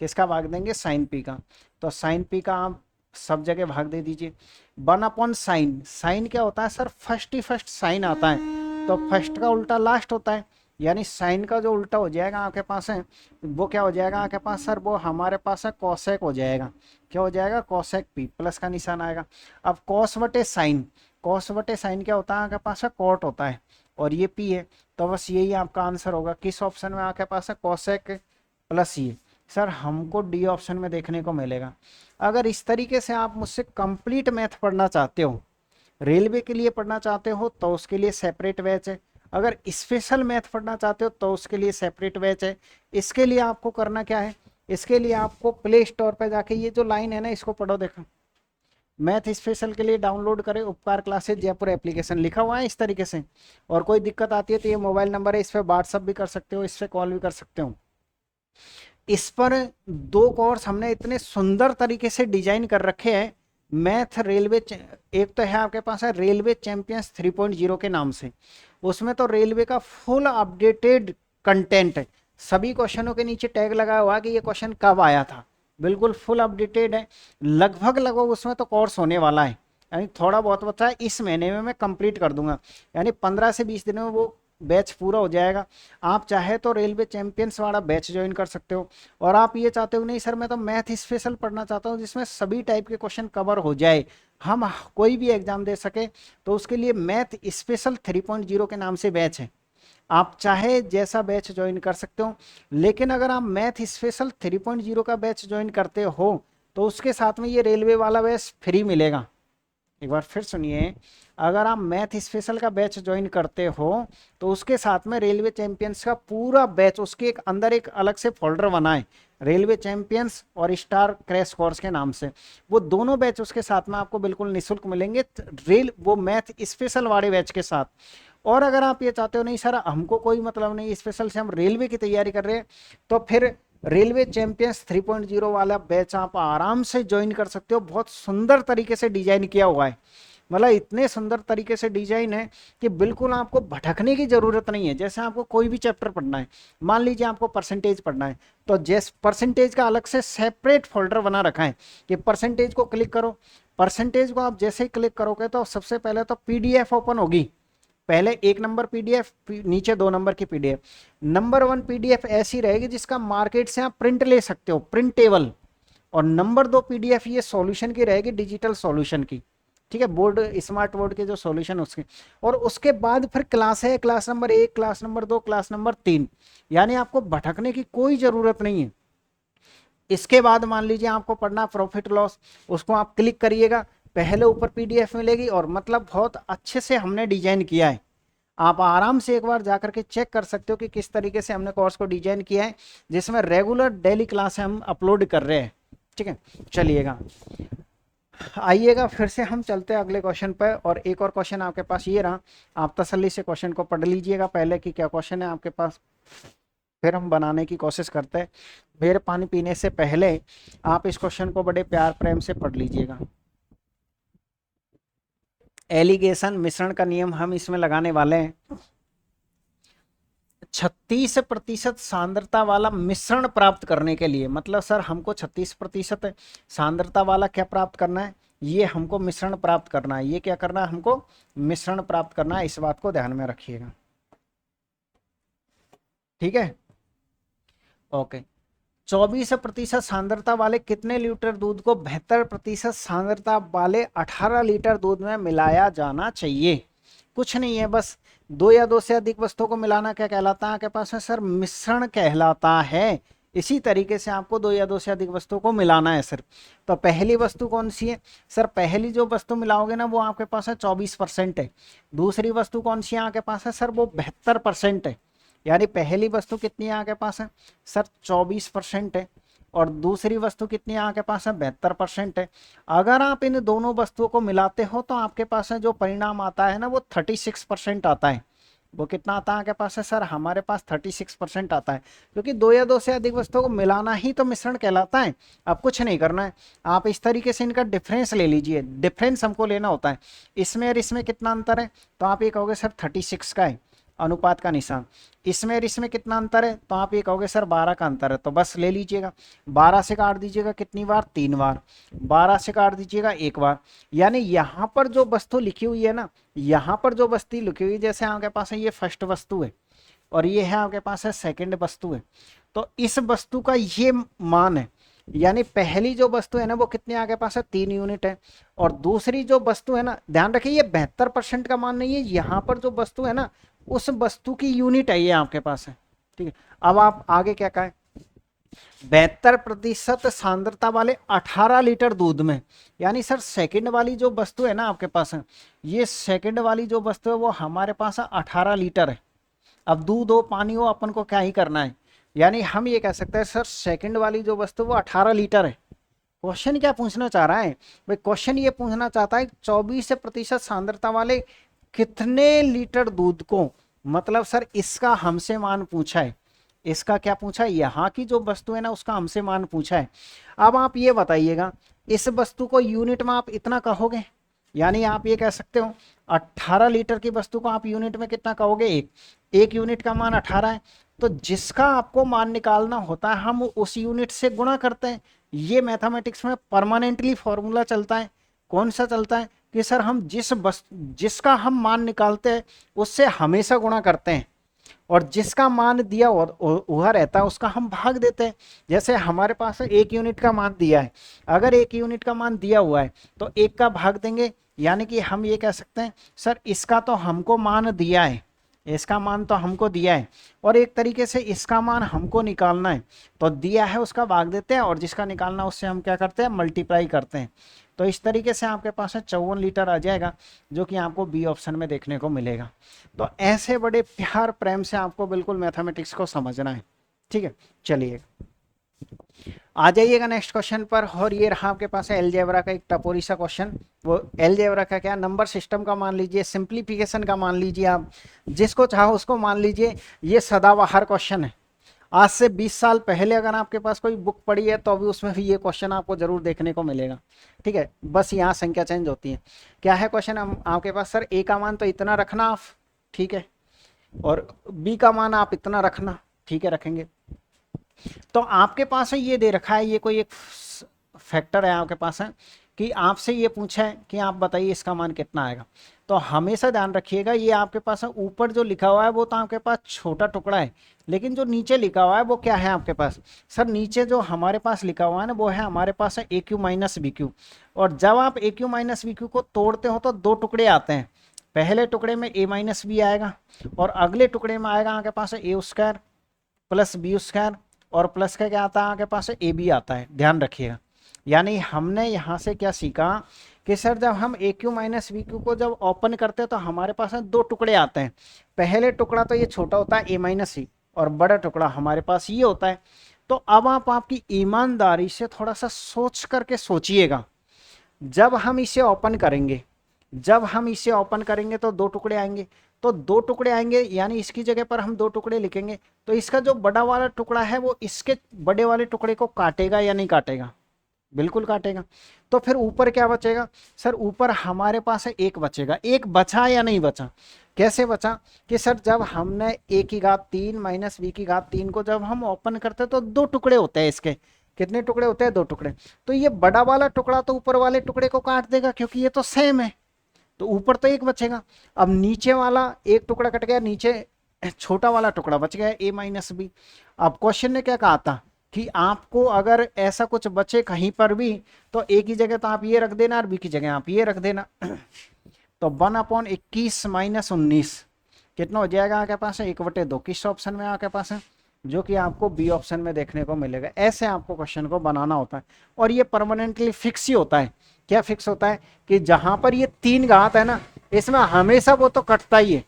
किसका भाग देंगे, साइन पी का। तो साइन पी का आप सब जगह भाग दे दीजिए। 1/साइन, साइन क्या होता है सर, फर्स्ट ही फर्स्ट साइन आता है, तो फर्स्ट का उल्टा लास्ट होता है, यानी साइन का जो उल्टा हो जाएगा आपके पास है वो क्या हो जाएगा आपके पास सर, वो हमारे पास है कॉसेक हो जाएगा। क्या हो जाएगा, कॉसेक पी, प्लस का निशान आएगा। अब कॉस बटे साइन, कॉस बटे साइन क्या होता है आपके पास है, कॉट होता है, और ये पी है, तो बस यही आपका आंसर होगा। किस ऑप्शन में आपके पास है, कॉसेक प्लस ये। सर हमको डी ऑप्शन में देखने को मिलेगा। अगर इस तरीके से आप मुझसे कंप्लीट मैथ पढ़ना चाहते हो, रेलवे के लिए पढ़ना चाहते हो तो उसके लिए सेपरेट बैच है, अगर स्पेशल मैथ पढ़ना चाहते हो तो उसके लिए सेपरेट बैच है। इसके लिए आपको करना क्या है, इसके लिए आपको प्ले स्टोर पर जाके ये जो लाइन है ना इसको पढ़ो, देखो मैथ स्पेशल के लिए डाउनलोड करें उपकार क्लासेज जयपुर एप्लीकेशन, लिखा हुआ है इस तरीके से। और कोई दिक्कत आती है तो ये मोबाइल नंबर है, इस पर व्हाट्सअप भी कर सकते हो, इस पर कॉल भी कर सकते हो। इस पर 2 कोर्स हमने इतने सुंदर तरीके से डिजाइन कर रखे हैं, मैथ रेलवे, एक तो है आपके पास है रेलवे चैंपियंस 3.0 के नाम से, उसमें तो रेलवे का फुल अपडेटेड कंटेंट है, सभी क्वेश्चनों के नीचे टैग लगा हुआ है कि ये क्वेश्चन कब आया था, बिल्कुल फुल अपडेटेड है। लगभग लगभग उसमें तो कोर्स होने वाला है, यानी थोड़ा बहुत बचा है, इस महीने में मैं कंप्लीट कर दूंगा, यानी 15 से 20 दिनों में वो बैच पूरा हो जाएगा। आप चाहे तो रेलवे चैंपियंस वाला बैच ज्वाइन कर सकते हो, और आप ये चाहते हो नहीं सर मैं तो मैथ स्पेशल पढ़ना चाहता हूँ जिसमें सभी टाइप के क्वेश्चन कवर हो जाए, हम कोई भी एग्जाम दे सके, तो उसके लिए मैथ स्पेशल 3.0 के नाम से बैच है, आप चाहे जैसा बैच ज्वाइन कर सकते हो। लेकिन अगर आप मैथ स्पेशल 3.0 का बैच ज्वाइन करते हो तो उसके साथ में ये रेलवे वाला बैच फ्री मिलेगा। एक बार फिर सुनिए, अगर आप मैथ स्पेशल का बैच ज्वाइन करते हो तो उसके साथ में रेलवे चैंपियंस का पूरा बैच, उसके एक अंदर एक अलग से फोल्डर बना है रेलवे चैंपियंस और स्टार क्रैश कोर्स के नाम से, वो दोनों बैच उसके साथ में आपको बिल्कुल निःशुल्क मिलेंगे, वो मैथ स्पेशल वाले बैच के साथ। और अगर आप ये चाहते हो नहीं सर हमको कोई मतलब नहीं स्पेशल से, हम रेलवे की तैयारी कर रहे हैं, तो फिर रेलवे चैंपियंस 3.0 वाला बैच आप आराम से ज्वाइन कर सकते हो। बहुत सुंदर तरीके से डिजाइन किया हुआ है, मतलब इतने सुंदर तरीके से डिजाइन है कि बिल्कुल आपको भटकने की जरूरत नहीं है। जैसे आपको कोई भी चैप्टर पढ़ना है, मान लीजिए आपको परसेंटेज पढ़ना है, तो जैसे परसेंटेज का अलग से सेपरेट फोल्डर बना रखा है कि परसेंटेज को क्लिक करो, परसेंटेज को आप जैसे ही क्लिक करोगे तो सबसे पहले तो पीडीएफ ओपन होगी, पहले 1 नंबर पीडीएफ, नीचे 2 नंबर की पीडीएफ। नंबर 1 पीडीएफ ऐसी रहेगी जिसका मार्केट से आप प्रिंट ले सकते हो, प्रिंटेबल, और नंबर 2 पीडीएफ ये सॉल्यूशन की रहेगी, डिजिटल सॉल्यूशन की, ठीक है, बोर्ड स्मार्ट बोर्ड के जो सॉल्यूशन उसके। और उसके बाद फिर क्लास है, class number 1, class number 2, class number 3, यानी आपको भटकने की कोई जरूरत नहीं है। इसके बाद मान लीजिए आपको पढ़ना प्रॉफिट लॉस, उसको आप क्लिक करिएगा, पहले ऊपर पीडीएफ मिलेगी, और मतलब बहुत अच्छे से हमने डिजाइन किया है, आप आराम से एक बार जाकर के चेक कर सकते हो कि किस तरीके से हमने कोर्स को डिजाइन किया है, जिसमें रेगुलर डेली क्लास हम अपलोड कर रहे हैं, ठीक है। चलिएगा आइएगा फिर से हम चलते हैं अगले क्वेश्चन पर, और एक और क्वेश्चन आपके पास ये रहा, आप तसल्ली से क्वेश्चन को पढ़ लीजिएगा पहले कि क्या क्वेश्चन है आपके पास, फिर हम बनाने की कोशिश करते हैं। मेरे पानी पीने से पहले आप इस क्वेश्चन को बड़े प्यार प्रेम से पढ़ लीजिएगा। एलिगेशन मिश्रण का नियम हम इसमें लगाने वाले हैं। 36% सांद्रता वाला मिश्रण प्राप्त करने के लिए, मतलब सर हमको 36% सांद्रता वाला क्या प्राप्त करना है, ये हमको मिश्रण प्राप्त करना है, ये क्या करना है हमको मिश्रण प्राप्त करना है, इस बात को ध्यान में रखिएगा, ठीक है, ओके। 24% सांद्रता वाले कितने लीटर दूध को 72% सांद्रता वाले 18 लीटर दूध में मिलाया जाना चाहिए। कुछ नहीं है, बस 2 या 2 से अधिक वस्तुओं को मिलाना क्या कहलाता है आपके पास है सर, मिश्रण कहलाता है। इसी तरीके से आपको 2 या 2 से अधिक वस्तुओं को मिलाना है सर। तो पहली वस्तु कौन सी है सर, पहली जो वस्तु मिलाओगे ना वो आपके पास है 24% है। दूसरी वस्तु कौन सी है आपके पास है सर, वो 72% है। यानी पहली वस्तु कितनी है आपके पास है सर 24% है, और दूसरी वस्तु कितनी है आपके पास है 72% है। अगर आप इन दोनों वस्तुओं को मिलाते हो तो आपके पास है जो परिणाम आता है ना वो 36% आता है। वो कितना आता है आपके पास है सर, हमारे पास 36% आता है, क्योंकि दो या दो से अधिक वस्तुओं को मिलाना ही तो मिश्रण कहलाता है। अब कुछ नहीं करना है, आप इस तरीके से इनका डिफरेंस ले लीजिए, डिफरेंस हमको लेना होता है। इसमें और इसमें कितना अंतर है, तो आप ये कहोगे सर 36 का है, अनुपात का निशान। इसमें और इसमें कितना अंतर है, तो आप ये कहोगे सर 12 का अंतर है, तो बस ले लीजिएगा। 12 से काट दीजिएगा कितनी बार, 3 बार। 12 से काट दीजिएगा 1 बार। यानी यहाँ पर जो वस्तु लिखी हुई है ना, यहाँ पर जो वस्तु लिखी हुई है, जैसे आपके पास है ये फर्स्ट वस्तु है और ये है आपके पास है सेकंड वस्तु है, तो इस वस्तु का ये मान है, यानी पहली जो वस्तु है ना वो कितनी आपके पास है 3 यूनिट है, और दूसरी जो वस्तु है ना, ध्यान रखिए ये 72% का मान नहीं है, यहाँ पर जो वस्तु है ना उस वस्तु की यूनिट है ये आपके पास है। ठीक है, अब आप आगे क्या कहें, 72% सांद्रता वाले 18 लीटर दूध में, यानी सर सेकंड वाली जो वस्तु है ना आपके पास है, ये सेकंड वाली जो वस्तु है वो हमारे पास 18 लीटर है। अब दूध हो पानी हो अपन को क्या ही करना है, यानी हम ये कह सकते हैं सर सेकंड वाली जो वस्तु वो 18 लीटर है। क्वेश्चन क्या पूछना चाह रहा है भाई, क्वेश्चन ये पूछना चाहता है 24% सांद्रता वाले कितने लीटर दूध को, मतलब सर इसका हमसे मान पूछा है, इसका क्या पूछा है, यहाँ की जो वस्तु है ना उसका हमसे मान पूछा है। अब आप ये बताइएगा इस वस्तु को यूनिट में आप इतना कहोगे, यानी आप ये कह सकते हो 18 लीटर की वस्तु को आप यूनिट में कितना कहोगे, एक यूनिट का मान 18 है, तो जिसका आपको मान निकालना होता है हम उस यूनिट से गुणा करते हैं। ये मैथमेटिक्स में परमानेंटली फॉर्मूला चलता है। कौन सा चलता है कि सर हम जिसका हम मान निकालते हैं उससे हमेशा गुणा करते हैं, और जिसका मान दिया हुआ रहता है उसका हम भाग देते हैं। जैसे हमारे पास 1 यूनिट का मान दिया है, अगर 1 यूनिट का मान दिया हुआ है तो 1 का भाग देंगे, यानी कि हम ये कह सकते हैं सर इसका तो हमको मान दिया है, इसका मान तो हमको दिया है, और एक तरीके से इसका मान हमको निकालना है, तो दिया है उसका भाग देते हैं, और जिसका निकालना उससे हम क्या करते हैं, मल्टीप्लाई करते हैं। तो इस तरीके से आपके पास 54 लीटर आ जाएगा, जो कि आपको बी ऑप्शन में देखने को मिलेगा। तो ऐसे बड़े प्यार प्रेम से आपको बिल्कुल मैथमेटिक्स को समझना है। ठीक है, चलिए आ जाइएगा नेक्स्ट क्वेश्चन पर। और ये रहा आपके पास है अलजेब्रा का एक टपोरी सा क्वेश्चन। वो अलजेब्रा का क्या, नंबर सिस्टम का मान लीजिए, सिंप्लीफिकेशन का मान लीजिए, आप जिसको चाहो उसको मान लीजिए। ये सदाबहार क्वेश्चन है, आज से 20 साल पहले अगर आपके पास कोई बुक पड़ी है तो अभी उसमें भी ये क्वेश्चन आपको जरूर देखने को मिलेगा। ठीक है, बस यहाँ संख्या चेंज होती है। क्या है क्वेश्चन आपके पास, सर ए का मान तो इतना रखना आप, ठीक है, और बी का मान आप इतना रखना, ठीक है, रखेंगे। तो आपके पास है ये दे रखा है, ये कोई एक फैक्टर है आपके पास है कि आपसे ये पूछा है कि आप बताइए इसका मान कितना आएगा। तो हमेशा ध्यान रखिएगा ये आपके पास है ऊपर जो लिखा हुआ है वो तो आपके पास छोटा टुकड़ा है, लेकिन जो नीचे लिखा हुआ है वो क्या है आपके पास, सर नीचे जो हमारे पास लिखा हुआ है ना वो है हमारे पास है ए क्यू माइनस बी क्यू। और जब आप ए क्यू माइनस बी क्यू को तोड़ते हो तो 2 टुकड़े आते हैं, पहले टुकड़े में ए माइनस बी आएगा और अगले टुकड़े में आएगा आपके पास है ए स्क्वायर प्लस बी स्क्वायर, और प्लस का क्या आता है आपके पास ए बी आता है। ध्यान रखिएगा, यानी हमने यहाँ से क्या सीखा कि सर जब हम ए क्यू माइनस बी क्यू को जब ओपन करते हैं तो हमारे पास 2 टुकड़े आते हैं। पहले टुकड़ा तो ये छोटा होता है ए माइनस सी, और बड़ा टुकड़ा हमारे पास ये होता है। तो अब आप आपकी ईमानदारी से थोड़ा सा सोच करके सोचिएगा, जब हम इसे ओपन करेंगे, जब हम इसे ओपन करेंगे तो 2 टुकड़े आएंगे, तो 2 टुकड़े आएंगे यानी इसकी जगह पर हम 2 टुकड़े लिखेंगे, तो इसका जो बड़ा वाला टुकड़ा है वो इसके बड़े वाले टुकड़े को काटेगा या नहीं काटेगा, बिल्कुल काटेगा। तो फिर ऊपर क्या बचेगा, सर ऊपर हमारे पास है 1 बचेगा। 1 बचा या नहीं बचा, कैसे बचा कि सर जब हमने ए की घात 3 माइनस बी की घात 3 को जब हम ओपन करते तो 2 टुकड़े होते हैं इसके, कितने टुकड़े होते हैं, 2 टुकड़े। तो ये बड़ा वाला टुकड़ा तो ऊपर वाले टुकड़े को काट देगा क्योंकि ये तो सेम है, तो ऊपर तो 1 बचेगा। अब नीचे वाला 1 टुकड़ा कट गया, नीचे छोटा वाला टुकड़ा बच गया ए माइनस बी। अब क्वेश्चन ने क्या कहा था कि आपको अगर ऐसा कुछ बचे कहीं पर भी तो ए की जगह तो आप ये रख देना और बी की जगह आप ये रख देना। तो 1/21 माइनस 19 कितना हो जाएगा आपके पास है 1/2। किस ऑप्शन में आपके पास है, जो कि आपको बी ऑप्शन में देखने को मिलेगा। ऐसे आपको क्वेश्चन को बनाना होता है, और ये परमानेंटली फिक्स ही होता है। क्या फिक्स होता है कि जहां पर ये 3 घात है ना, इसमें हमेशा वो तो कटता ही है,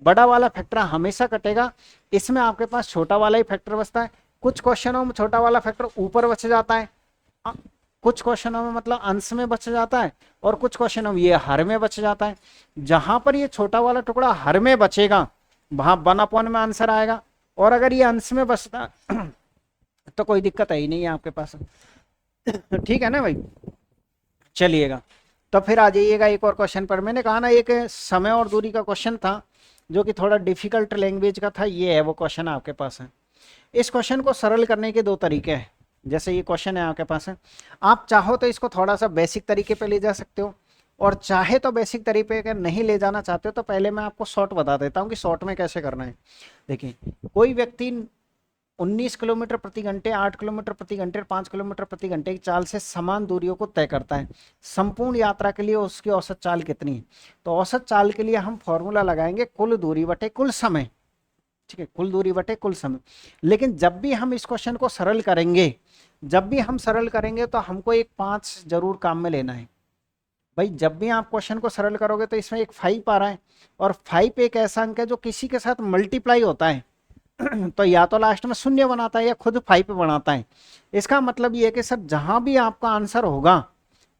बड़ा वाला फैक्टर हमेशा कटेगा, इसमें आपके पास छोटा वाला ही फैक्टर बचता है। कुछ क्वेश्चनों में छोटा वाला फैक्टर ऊपर बच जाता है, कुछ क्वेश्चनों में मतलब अंश में बच जाता है, और कुछ क्वेश्चनों में ये हर में बच जाता है। जहां पर ये छोटा वाला टुकड़ा हर में बचेगा वहां 1/, में आंसर आएगा, और अगर ये अंश में बचता तो कोई दिक्कत है ही नहीं है आपके पास। ठीक है ना भाई, चलिएगा। तो फिर आ जाइएगा एक और क्वेश्चन पर। मैंने कहा ना एक समय और दूरी का क्वेश्चन था जो कि थोड़ा डिफिकल्ट लैंग्वेज का था, ये है वो क्वेश्चन आपके पास है। इस क्वेश्चन को सरल करने के दो तरीके हैं। जैसे ये क्वेश्चन है आपके पास है, आप चाहो तो इसको थोड़ा सा बेसिक तरीके पे ले जा सकते हो, और चाहे तो बेसिक तरीके पे नहीं ले जाना चाहते हो तो पहले मैं आपको शॉर्ट बता देता हूँ कि शॉर्ट में कैसे करना है। देखिए, कोई व्यक्ति 19 किलोमीटर प्रति घंटे, 8 किलोमीटर प्रति घंटे, 5 किलोमीटर प्रति घंटे की चाल से समान दूरियों को तय करता है। संपूर्ण यात्रा के लिए उसकी औसत चाल कितनी है? तो औसत चाल के लिए हम फॉर्मूला लगाएंगे कुल दूरी बटे कुल समय। ठीक है, कुल दूरी बटे कुल समय। लेकिन जब भी हम इस क्वेश्चन को सरल करेंगे, तो हमको एक 5 जरूर काम में लेना है भाई। जब भी आप क्वेश्चन को सरल करोगे तो इसमें एक 5 आ रहा है, और 5 एक ऐसा अंक है जो किसी के साथ मल्टीप्लाई होता है तो या तो लास्ट में शून्य बनाता है या खुद 5 बनाता है। इसका मतलब ये है कि सर जहां भी आपका आंसर होगा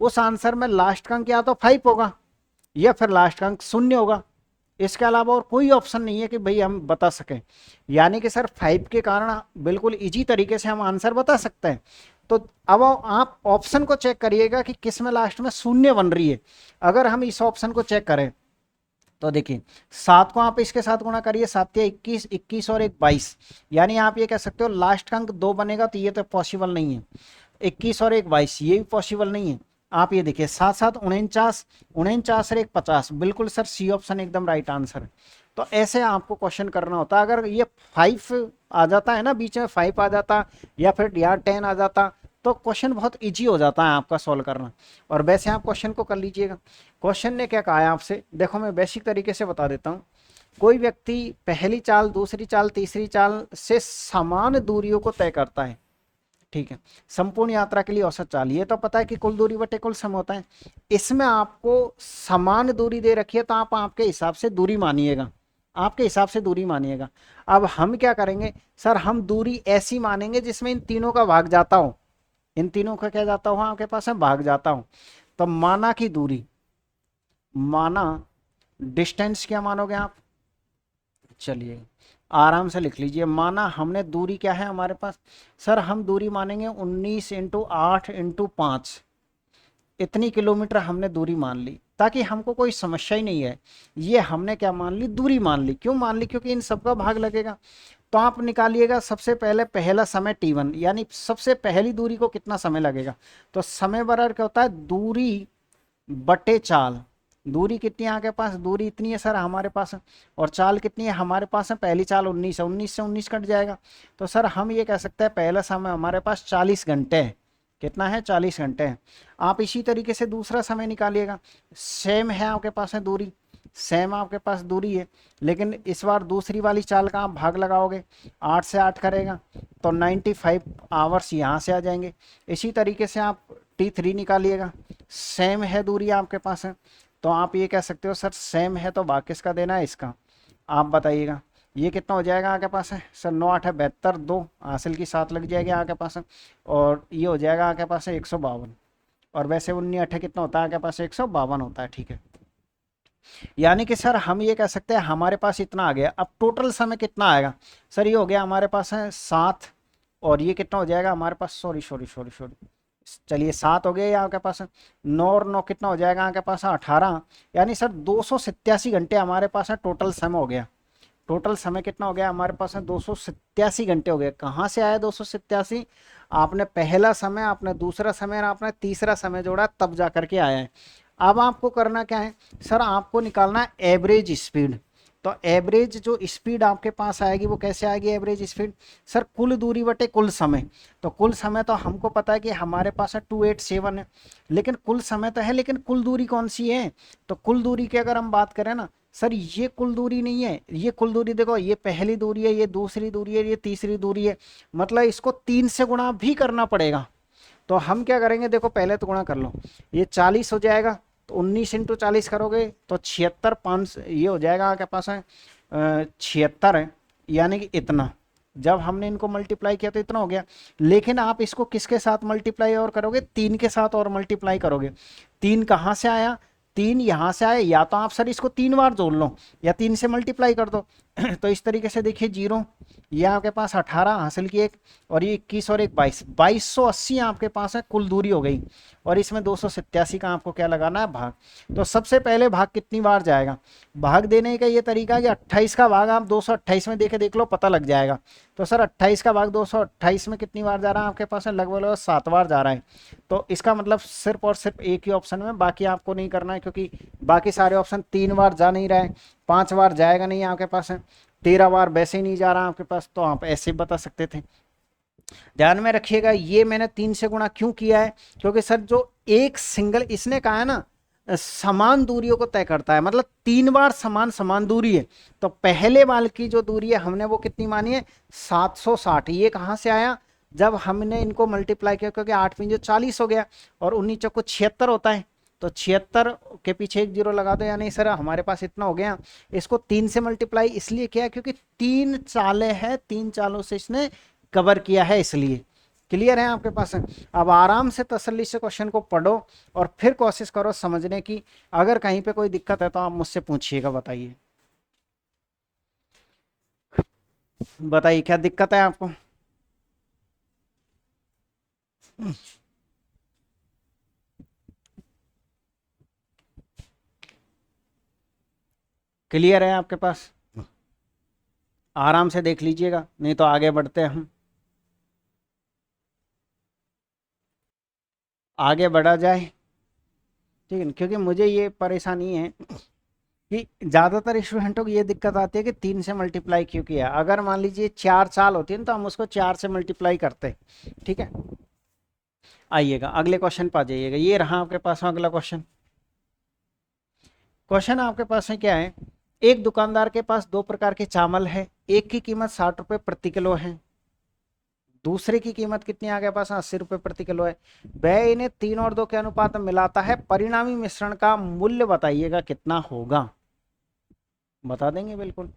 उस आंसर में लास्ट का अंक या तो 5 होगा या फिर लास्ट का अंक शून्य होगा। इसके अलावा और कोई ऑप्शन नहीं है कि भाई हम बता सकें। यानी कि सर 5 के कारण बिल्कुल इजी तरीके से हम आंसर बता सकते हैं। तो अब आप ऑप्शन को चेक करिएगा कि किस में लास्ट में शून्य बन रही है। अगर हम इस ऑप्शन को चेक करें तो देखिए, 7 को आप इसके साथ गुणा करिए, 7 या 21, 21 और 1 22, यानी आप ये कह सकते हो लास्ट का अंक 2 बनेगा, तो ये तो पॉसिबल नहीं है। 21 और 1 22 ये भी पॉसिबल नहीं है। आप ये देखिए 7 7 49, 49 और 1 50, बिल्कुल सर सी ऑप्शन एकदम राइट आंसर है। तो ऐसे आपको क्वेश्चन करना होता है। अगर ये 5 आ जाता है ना, बीच में 5 आ जाता या फिर यार 10 आ जाता तो क्वेश्चन बहुत इजी हो जाता है आपका सॉल्व करना। और वैसे आप क्वेश्चन को कर लीजिएगा। क्वेश्चन ने क्या कहा है आपसे, देखो मैं बेसिक तरीके से बता देता हूँ। कोई व्यक्ति पहली चाल, दूसरी चाल, तीसरी चाल से समान दूरियों को तय करता है। ठीक है, संपूर्ण यात्रा के लिए औसत चाल, ये तो पता है कि कुल दूरी बटे कुल समय होता है। इसमें आपको समान दूरी दे रखी है तो आप आपके हिसाब से दूरी मानिएगा, आपके हिसाब से दूरी मानिएगा। अब हम क्या करेंगे सर, हम दूरी ऐसी मानेंगे जिसमें इन तीनों का भाग जाता हो, इन तीनों का क्या जाता हो आपके पास है, भाग जाता हो। तो माना की दूरी, माना डिस्टेंस क्या मानोगे आप, चलिए आराम से लिख लीजिए। माना हमने दूरी क्या है हमारे पास, सर हम दूरी मानेंगे 19 × 8 × 5, इतनी किलोमीटर हमने दूरी मान ली, ताकि हमको कोई समस्या ही नहीं है। ये हमने क्या मान ली, दूरी मान ली। क्यों मान ली, क्योंकि इन सबका भाग लगेगा। तो आप निकालिएगा सबसे पहले पहला समय t1, यानी सबसे पहली दूरी को कितना समय लगेगा। तो समय बराबर क्या होता है, दूरी बटे चाल। दूरी कितनी है आपके पास, दूरी इतनी है सर हमारे पास, और चाल कितनी है हमारे पास है, पहली चाल 19 है, 19 से 19 कट जाएगा। तो सर हम ये कह सकते हैं पहला समय हमारे पास 40 घंटे है। कितना है, 40 घंटे है। आप इसी तरीके से दूसरा समय निकालिएगा। सेम है आपके पास है दूरी, सेम आपके पास दूरी है, लेकिन इस बार दूसरी वाली चाल का आप भाग लगाओगे, 8 से 8 करेगा तो 95 आवर्स यहाँ से आ जाएंगे। इसी तरीके से आप t3 निकालिएगा, सेम है दूरी आपके पास है, तो आप ये कह सकते हो सर सेम है तो भाग किसका देना है, इसका। आप बताइएगा ये कितना हो जाएगा आपके पास है, सर 9 8 72, 2 हासिल की 7 लग जाएगी आपके पास है, और ये हो जाएगा आपके पास है 152। और वैसे 19 8 कितना होता है आपके पास, 152 होता है। ठीक है, यानी कि सर हम ये कह सकते हैं हमारे पास इतना आ गया। अब टोटल समय कितना आएगा, सर ये हो गया हमारे पास है 7, और ये कितना हो जाएगा हमारे पास, सॉरी सॉरी सॉरी सॉरी, चलिए 7 हो गया ये आपके पास, 9 और 9 कितना हो जाएगा आपके पास, 18। यानी सर 287 घंटे हमारे पास है टोटल समय हो गया। टोटल समय कितना हो गया हमारे पास है, 287 घंटे हो गए। कहाँ से आया 287, आपने पहला समय, आपने दूसरा समय और आपने तीसरा समय जोड़ा तब जा करके आया है। अब आपको करना क्या है सर, आपको निकालना है एवरेज स्पीड। तो एवरेज जो स्पीड आपके पास आएगी वो कैसे आएगी एवरेज स्पीड, सर कुल दूरी बटे कुल समय। तो कुल समय तो हमको पता है कि हमारे पास है 287 है, लेकिन कुल समय तो है, लेकिन कुल दूरी कौन सी है, तो कुल दूरी की अगर हम बात करें ना सर, ये कुल दूरी नहीं है, ये कुल दूरी देखो, ये पहली दूरी है, ये दूसरी दूरी है, ये तीसरी दूरी है, मतलब इसको 3 से गुणा भी करना पड़ेगा। तो हम क्या करेंगे, देखो पहले तो गुणा कर लो, ये 40 हो जाएगा, तो 19 × 40 करोगे तो 76 5, ये हो जाएगा आपके पास है 76 है, यानी कि इतना, जब हमने इनको मल्टीप्लाई किया तो इतना हो गया। लेकिन आप इसको किसके साथ मल्टीप्लाई और करोगे, 3 के साथ और मल्टीप्लाई करोगे। 3 कहाँ से आया, 3 यहाँ से आया, या तो आप सर इसको 3 बार जोड़ लो या 3 से मल्टीप्लाई कर दो। तो इस तरीके से देखिए 0, ये आपके पास 18 हासिल की एक, और ये 21 और एक 22, 2280 आपके पास है कुल दूरी हो गई। और इसमें 287 का आपको क्या लगाना है, भाग। तो सबसे पहले भाग कितनी बार जाएगा, भाग देने का ये तरीका है कि 28 का भाग आप 228 में देख लो, पता लग जाएगा। तो सर 28 का भाग 228 में कितनी बार जा रहा है आपके पास है, लगभग 7 बार जा रहा है। तो इसका मतलब सिर्फ और सिर्फ एक ही ऑप्शन में, बाकी आपको नहीं करना है, क्योंकि बाकी सारे ऑप्शन 3 बार जा नहीं रहे, 5 बार जाएगा नहीं आपके पास है, 13 बार वैसे ही नहीं जा रहा आपके पास, तो आप ऐसे बता सकते थे। ध्यान में रखिएगा, ये मैंने 3 से गुणा क्यों किया है, क्योंकि सर जो एक सिंगल इसने कहा है ना समान दूरियों को तय करता है, मतलब 3 बार समान दूरी है, तो पहले वाले की जो दूरी है हमने वो कितनी मानी है, 760। ये कहाँ से आया, जब हमने इनको मल्टीप्लाई किया, क्योंकि 8 पंजे 40 हो गया और 19 चौको 76 होता है, तो 76 के पीछे एक 0 लगा दो, यानी सर हमारे पास इतना हो गया। इसको 3 से मल्टीप्लाई इसलिए किया क्योंकि 3 चालें हैं, 3 चालों से इसने कवर किया है, इसलिए। क्लियर है आपके पास है? अब आराम से तसल्ली से क्वेश्चन को पढ़ो और फिर कोशिश करो समझने की। अगर कहीं पे कोई दिक्कत है तो आप मुझसे पूछिएगा, बताइए बताइए क्या दिक्कत है आपको। क्लियर है आपके पास? आराम से देख लीजिएगा, नहीं तो आगे बढ़ते हैं हम, आगे बढ़ा जाए, ठीक है। क्योंकि मुझे ये परेशानी है कि ज़्यादातर स्टूडेंटों को ये दिक्कत आती है कि 3 से मल्टीप्लाई क्यों किया। अगर मान लीजिए 4 चाल होती है तो हम उसको 4 से मल्टीप्लाई करते, ठीक है। आइएगा अगले क्वेश्चन पर आ जाइएगा, ये रहा आपके पास में अगला क्वेश्चन। क्वेश्चन आपके पास में क्या है, एक दुकानदार के पास 2 प्रकार के चावल है, एक की कीमत 60 रुपये प्रति किलो है, दूसरे की कीमत कितनी आगे पास 80 रुपये प्रति किलो है। वह इन्हें 3 और 2 के अनुपात में मिलाता है, परिणामी मिश्रण का मूल्य बताइएगा कितना होगा। बता देंगे बिल्कुल।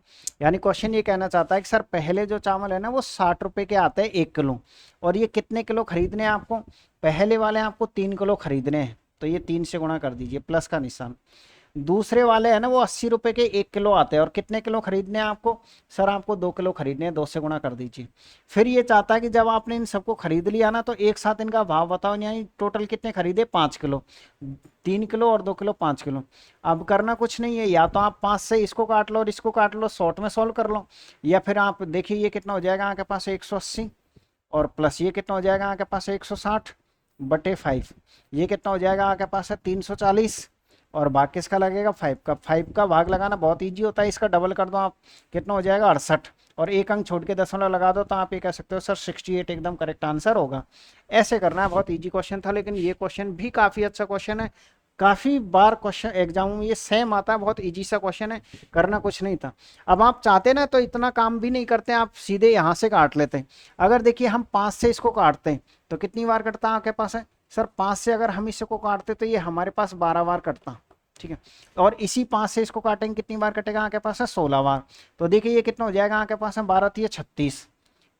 यानी क्वेश्चन ये कहना चाहता है कि सर पहले जो चावल है ना वो 60 रुपये के आते हैं 1 किलो, और ये कितने किलो खरीदने हैं आपको, पहले वाले आपको 3 किलो खरीदने हैं, तो ये 3 से गुणा कर दीजिए, प्लस का निशान। दूसरे वाले है ना वो 80 रुपये के 1 किलो आते हैं, और कितने किलो खरीदने हैं आपको, सर आपको 2 किलो खरीदने हैं, 2 से गुणा कर दीजिए। फिर ये चाहता है कि जब आपने इन सबको खरीद लिया ना तो एक साथ इनका भाव बताओ, यानी टोटल कितने खरीदे, 5 किलो, 3 किलो और 2 किलो 5 किलो। अब करना कुछ नहीं है, या तो आप 5 से इसको काट लो और इसको काट लो, शॉर्ट में सॉल्व कर लो, या फिर आप देखिए ये कितना हो जाएगा आपके पास 180, और प्लस ये कितना हो जाएगा आपके पास 160 बटे 5, ये कितना हो जाएगा आपके पास है 340, और बाकी इसका लगेगा 5 का। 5 का भाग लगाना बहुत इजी होता है, इसका डबल कर दो आप, कितना हो जाएगा 68, और एक अंक छोड़ के दशमलव लगा दो, तो आप ये कह सकते हो सर 68 एकदम करेक्ट आंसर होगा। ऐसे करना है, बहुत इजी क्वेश्चन था, लेकिन ये क्वेश्चन भी काफ़ी अच्छा क्वेश्चन है, काफ़ी बार क्वेश्चन एग्जाम में ये सेम आता है, बहुत इजी सा क्वेश्चन है, करना कुछ नहीं था। अब आप चाहते ना तो इतना काम भी नहीं करते, आप सीधे यहाँ से काट लेते हैं। अगर देखिए हम 5 से इसको काटते हैं तो कितनी बार कटता है आपके पास है, सर 5 से अगर हम इसको काटते तो ये हमारे पास 12 बार कटता, ठीक है। और इसी 5 से इसको काटेंगे कितनी बार कटेगा आपके पास है 16 बार। तो देखिए ये कितना हो जाएगा आपके पास है 12 3 36,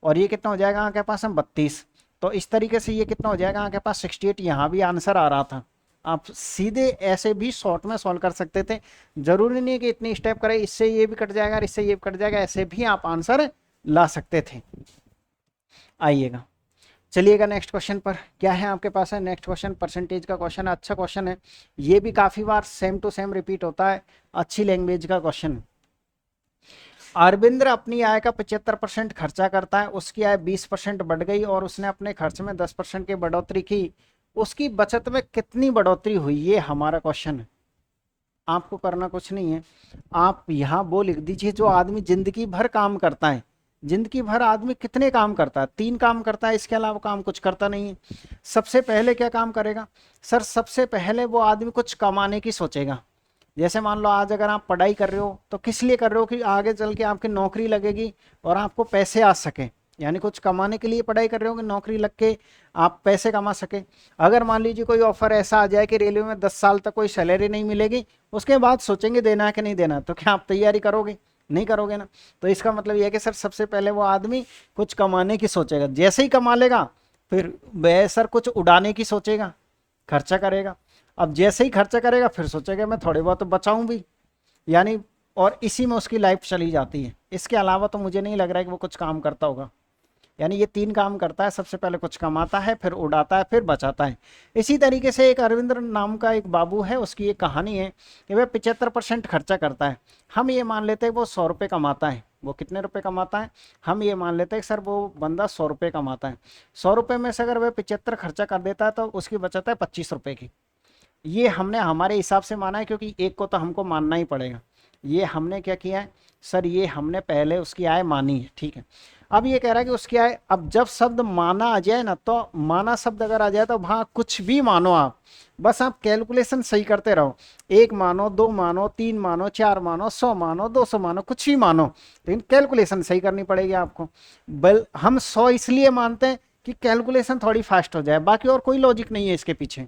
और ये कितना हो जाएगा आपके पास है 32। तो इस तरीके से ये कितना हो जाएगा आपके पास 68, यहाँ भी आंसर आ रहा था। आप सीधे ऐसे भी शॉर्ट में सॉल्व कर सकते थे, जरूरी नहीं है कि इतनी स्टेप करें, इससे ये भी कट जाएगा और इससे ये भी कट जाएगा, ऐसे भी आप आंसर ला सकते थे। आइएगा चलिएगा नेक्स्ट क्वेश्चन पर, क्या है आपके पास है नेक्स्ट क्वेश्चन, परसेंटेज का क्वेश्चन है, अच्छा क्वेश्चन है, ये भी काफ़ी बार सेम टू सेम रिपीट होता है, अच्छी लैंग्वेज का क्वेश्चन है। अरविंद अपनी आय का 75% खर्चा करता है, उसकी आय 20% बढ़ गई और उसने अपने खर्च में 10% की बढ़ोतरी की, उसकी बचत में कितनी बढ़ोतरी हुई, ये हमारा क्वेश्चन है। आपको करना कुछ नहीं है, आप यहाँ वो लिख दीजिए जो आदमी जिंदगी भर काम करता है। जिंदगी भर आदमी कितने काम करता है, 3 काम करता है, इसके अलावा काम कुछ करता नहीं है। सबसे पहले क्या काम करेगा, सर सबसे पहले वो आदमी कुछ कमाने की सोचेगा। जैसे मान लो आज अगर आप पढ़ाई कर रहे हो तो किस लिए कर रहे हो, कि आगे चल के आपकी नौकरी लगेगी और आपको पैसे आ सके, यानी कुछ कमाने के लिए पढ़ाई कर रहे हो कि नौकरी लग के आप पैसे कमा सके। अगर मान लीजिए कोई ऑफर ऐसा आ जाए कि रेलवे में 10 साल तक कोई सैलरी नहीं मिलेगी, उसके बाद सोचेंगे देना है कि नहीं देना, तो क्या आप तैयारी करोगे, नहीं करोगे ना। तो इसका मतलब यह है कि सर सबसे पहले वो आदमी कुछ कमाने की सोचेगा, जैसे ही कमा लेगा फिर वह सर कुछ उड़ाने की सोचेगा, खर्चा करेगा। अब जैसे ही खर्चा करेगा फिर सोचेगा मैं थोड़े बहुत तो बचाऊं भी, यानी और इसी में उसकी लाइफ चली जाती है। इसके अलावा तो मुझे नहीं लग रहा है कि वो कुछ काम करता होगा। यानी ये 3 काम करता है, सबसे पहले कुछ कमाता है, फिर उड़ाता है, फिर बचाता है। इसी तरीके से एक अरविंद नाम का एक बाबू है, उसकी एक कहानी है कि वह 75% खर्चा करता है। हम ये मान लेते हैं वो 100 रुपये कमाता है। वो कितने रुपए कमाता है? हम ये मान लेते हैं कि सर वो बंदा 100 रुपये कमाता है। 100 रुपये में से अगर वह 75 खर्चा कर देता है तो उसकी बचत है 25 रुपये की। ये हमने हमारे हिसाब से माना है, क्योंकि एक को तो हमको मानना ही पड़ेगा। ये हमने क्या किया है सर, ये हमने पहले उसकी आय मानी है, ठीक है। अब ये कह रहा है कि उसकी आय, अब जब शब्द माना आ जाए ना, तो माना शब्द अगर आ जाए तो वहाँ कुछ भी मानो आप, बस आप कैलकुलेशन सही करते रहो। 1 मानो, 2 मानो, 3 मानो, 4 मानो, 100 मानो, 200 मानो, कुछ भी मानो, लेकिन कैलकुलेशन सही करनी पड़ेगी आपको। हम 100 इसलिए मानते हैं कि कैलकुलेशन थोड़ी फास्ट हो जाए, बाकी और कोई लॉजिक नहीं है इसके पीछे।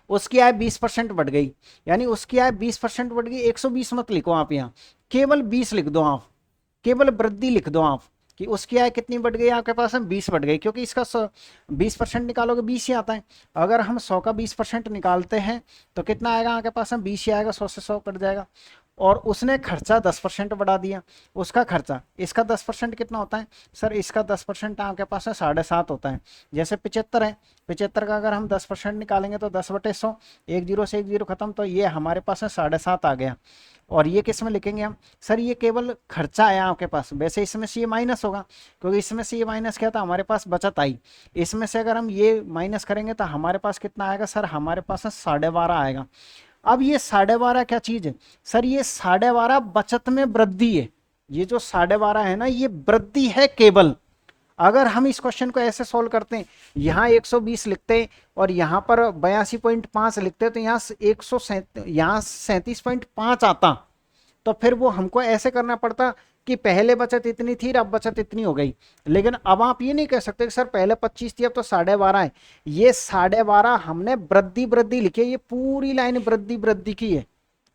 उसकी आय 20% बढ़ गई, यानी उसकी आय 20% बढ़ गई। 120 मत लिखो आप, यहाँ केवल 20 लिख दो आप, केवल वृद्धि लिख दो आप कि उसकी आय कितनी बढ़ गई आपके पास में, 20 बढ़ गई, क्योंकि इसका 20% निकालोगे 20 ही आता है। अगर हम 100 का 20% निकालते हैं तो कितना आएगा आपके पास में, 20 ही आएगा, 100 से 100 कट जाएगा। और उसने खर्चा 10% बढ़ा दिया, उसका खर्चा, इसका 10% कितना होता है सर, इसका 10% आपके पास है 7.5 होता है। जैसे 75 है, 75 का अगर हम 10% निकालेंगे तो 10/100, 1 जीरो से 1 जीरो खत्म, तो ये हमारे पास है 7.5 आ गया। और ये किस में लिखेंगे हम सर, ये केवल खर्चा आया आपके पास, वैसे इसमें से ये माइनस होगा, क्योंकि इसमें से ये माइनस किया था हमारे पास बचत आई। इसमें से अगर हम ये माइनस करेंगे तो हमारे पास कितना आएगा सर, हमारे पास है 12.5 आएगा। अब ये 12.5 क्या चीज है सर, ये 12.5 बचत में वृद्धि है। ये जो 12.5 है ना, ये वृद्धि है केवल। अगर हम इस क्वेश्चन को ऐसे सोल्व करते हैं, यहाँ 120 लिखते हैं और यहाँ पर 82.5 लिखते हैं, तो यहाँ 37.5 आता, तो फिर वो हमको ऐसे करना पड़ता कि पहले बचत इतनी थी, अब बचत इतनी हो गई। लेकिन अब आप ये नहीं कह सकते कि सर पहले 25 थी अब तो 12.5 है। ये 12.5 हमने वृद्धि वृद्धि लिखी है, ये पूरी लाइन वृद्धि वृद्धि की है।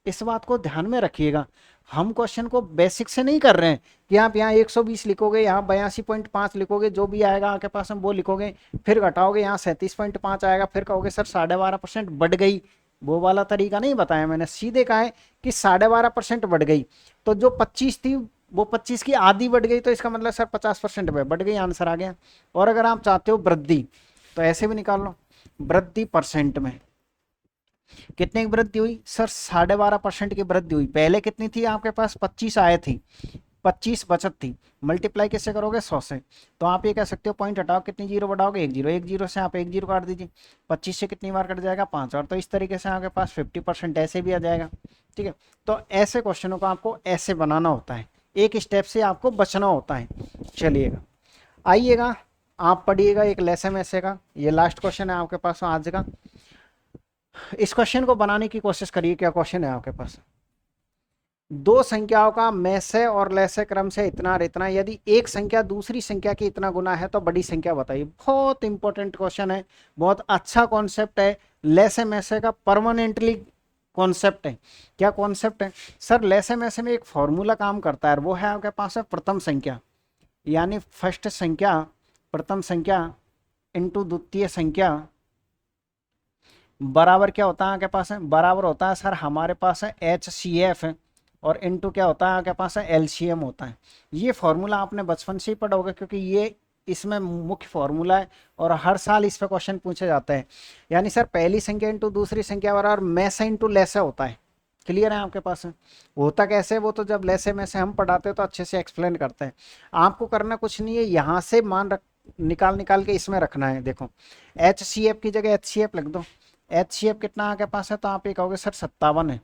इस बात को ध्यान में रखिएगा। हम क्वेश्चन को बेसिक से नहीं कर रहे हैं कि आप यहाँ 120 लिखोगे, यहाँ 82.5 लिखोगे, जो भी आएगा आपके पास हम वो लिखोगे, फिर घटाओगे, यहाँ 37.5 आएगा, फिर कहोगे सर 12.5% बढ़ गई। वो वाला तरीका नहीं बताया मैंने, सीधे कहा है कि 12.5% बढ़ गई। तो जो 25 थी वो 25 की आधी बढ़ गई, तो इसका मतलब सर 50% बढ़ गई, आंसर आ गया। और अगर आप चाहते हो वृद्धि तो ऐसे भी निकाल लो, वृद्धि परसेंट में कितने की वृद्धि हुई सर, 12.5% की वृद्धि हुई। पहले कितनी थी आपके पास, 25 आए थी, 25 बचत थी, मल्टीप्लाई किससे करोगे 100 से। तो आप ये कह सकते हो पॉइंट हटाओ, कितनी जीरो बढ़ाओगे, 1 जीरो, 1 जीरो से आप 1 जीरो काट दीजिए, 25 से कितनी बार कट जाएगा 5 बार। तो इस तरीके से आपके पास 50% ऐसे भी आ जाएगा, ठीक है। तो ऐसे क्वेश्चनों को आपको ऐसे बनाना होता है, एक स्टेप से आपको बचना होता है। चलिएगा, आइएगा आप पढ़िएगा एक लेसन ऐसे का, ये लास्ट क्वेश्चन है आपके पास आज का। इस क्वेश्चन को बनाने की कोशिश करिए। क्या क्वेश्चन है आपके पास, दो संख्याओं का में से और लैसे क्रम से इतना और इतना, यदि एक संख्या दूसरी संख्या की इतना गुना है तो बड़ी संख्या बताइए। बहुत इंपॉर्टेंट क्वेश्चन है, बहुत अच्छा कॉन्सेप्ट है। लैसे में से का परमानेंटली कॉन्सेप्ट है। क्या कॉन्सेप्ट है सर, लैसे में से में एक फॉर्मूला काम करता है, वो है आपके पास है प्रथम संख्या, यानी फर्स्ट संख्या, प्रथम संख्या इंटू द्वितीय संख्या बराबर क्या होता है आपके पास है, बराबर होता है सर हमारे पास है HCF है, और इनटू क्या होता है आपके पास है LCM होता है। ये फॉर्मूला आपने बचपन से ही पढ़ा होगा, क्योंकि ये इसमें मुख्य फॉर्मूला है और हर साल इस पर क्वेश्चन पूछे जाते हैं। यानी सर पहली संख्या इंटू दूसरी संख्या बराबर में से इंटू लेसे होता है। क्लियर है आपके पास है? होता कैसे, वो तो जब लेसे में से हम पढ़ाते हैं तो अच्छे से एक्सप्लेन करते हैं। आपको करना कुछ नहीं है, यहाँ से मान निकाल के इसमें रखना है। देखो HCF की जगह HCF लिख दो। HCF कितना आपके पास है, तो आप ये कहोगे सर 57 है,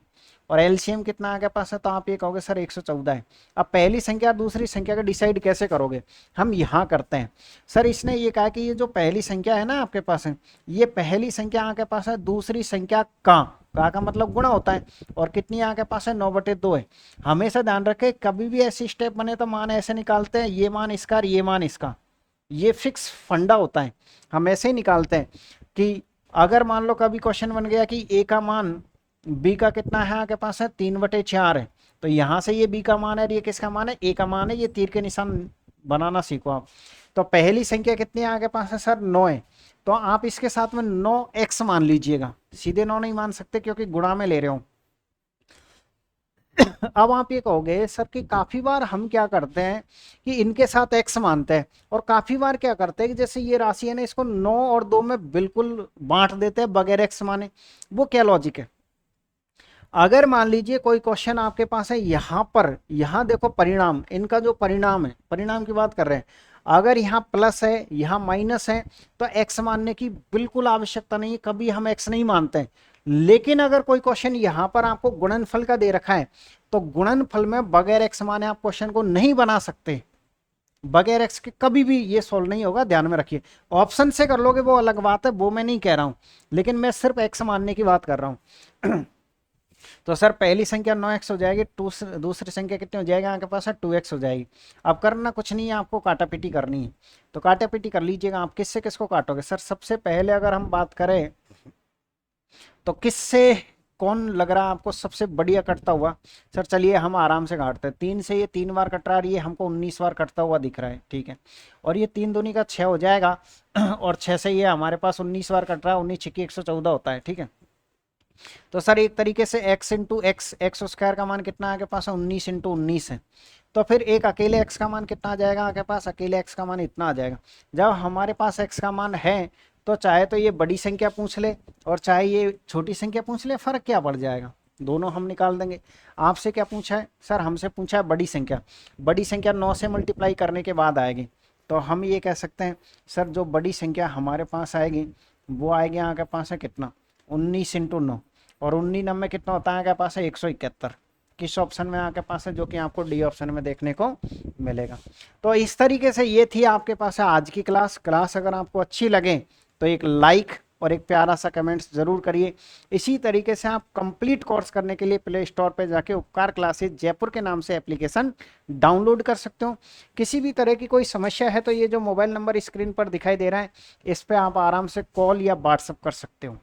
और LCM कितना आपके पास है, तो आप ये कहोगे सर 114 है। अब पहली संख्या दूसरी संख्या का डिसाइड कैसे करोगे, हम यहाँ करते हैं। सर इसने ये कहा कि ये जो पहली संख्या है ना आपके पास है, ये पहली संख्या आपके पास है दूसरी संख्या का मतलब गुणा होता है, और कितनी आपके पास है 9/2 है। हमेशा ध्यान रखें, कभी भी ऐसी स्टेप बने तो मान ऐसे निकालते हैं, ये मान इसका और ये मान इसका, ये फिक्स फंडा होता है। हम ऐसे ही निकालते हैं कि अगर मान लो कभी क्वेश्चन बन गया कि A का मान B का कितना है आपके पास है 3/4 है, तो यहाँ से ये बी का मान है, ये किसका मान है, ए का मान है। ये तीर के निशान बनाना सीखो आप। तो पहली संख्या कितनी है आपके पास है सर, 9 है। तो आप इसके साथ में 9x मान लीजिएगा, सीधे 9 नहीं मान सकते क्योंकि गुणा में ले रहे हो। अब आप ये कहोगे सर कि काफी बार हम क्या करते हैं कि इनके साथ x मानते हैं, और काफी बार क्या करते हैं कि जैसे ये राशि है ना, इसको 9 और 2 में बिल्कुल बांट देते हैं बगैर x माने। वो क्या लॉजिक है? अगर मान लीजिए कोई क्वेश्चन आपके पास है यहां पर, यहां देखो परिणाम, इनका जो परिणाम है, परिणाम की बात कर रहे हैं, अगर यहाँ प्लस है यहाँ माइनस है तो x मानने की बिल्कुल आवश्यकता नहीं है, कभी हम x नहीं मानते हैं। लेकिन अगर कोई क्वेश्चन यहां पर आपको गुणनफल का दे रखा है तो गुणनफल में बगैर x माने आप क्वेश्चन को नहीं बना सकते, बगैर x के कभी भी ये सोल्व नहीं होगा, ध्यान में रखिए। ऑप्शन से कर लोगे वो अलग बात है, वो मैं नहीं कह रहा हूं, लेकिन मैं सिर्फ x मानने की बात कर रहा हूं। तो सर पहली संख्या 9x हो जाएगी, दूसरी संख्या कितनी हो जाएगी आपके पास है, 2x हो जाएगी। अब करना कुछ नहीं है, आपको काटापीटी करनी है। तो काटापीटी कर लीजिएगा। आप किससे किसको काटोगे सर? सबसे पहले अगर हम बात करें तो किससे कौन लग रहा है आपको सबसे बढ़िया कटता हुआ? सर चलिए हम आराम से काटते हैं। 3 से ये 3 बार कट रहा है, ये हमको 19 बार कटता हुआ दिख रहा है, ठीक है। और ये 3 दूनी का 6 हो जाएगा, और 6 से ये हमारे पास 19 बार कट रहा है, 19 छिक्की 114 होता है, ठीक है। तो सर एक तरीके से x इंटू एक्स स्क्वायर का मान कितना आपके पास है, 19 इंटू 19 है। तो फिर एक अकेले x का मान कितना आ जाएगा आपके पास? अकेले x का मान इतना आ जाएगा। जब हमारे पास x का मान है तो चाहे तो ये बड़ी संख्या पूछ ले और चाहे ये छोटी संख्या पूछ ले, फर्क क्या पड़ जाएगा, दोनों हम निकाल देंगे। आपसे क्या पूछा है सर? हमसे पूछा है बड़ी संख्या। बड़ी संख्या 9 से मल्टीप्लाई करने के बाद आएगी, तो हम ये कह सकते हैं सर जो बड़ी संख्या हमारे पास आएगी वो आएगी आपके पास है कितना, 19 इंटू 9, और 19 में कितना होता है आपके पास है 171। किस ऑप्शन में आपके पास है? जो कि आपको डी ऑप्शन में देखने को मिलेगा। तो इस तरीके से ये थी आपके पास है आज की क्लास अगर आपको अच्छी लगे तो एक लाइक और एक प्यारा सा कमेंट्स जरूर करिए। इसी तरीके से आप कंप्लीट कोर्स करने के लिए प्ले स्टोर पे जाके उपकार क्लासेस जयपुर के नाम से एप्लीकेशन डाउनलोड कर सकते हो। किसी भी तरह की कोई समस्या है तो ये जो मोबाइल नंबर स्क्रीन पर दिखाई दे रहा है, इस पे आप आराम से कॉल या व्हाट्सअप कर सकते हो।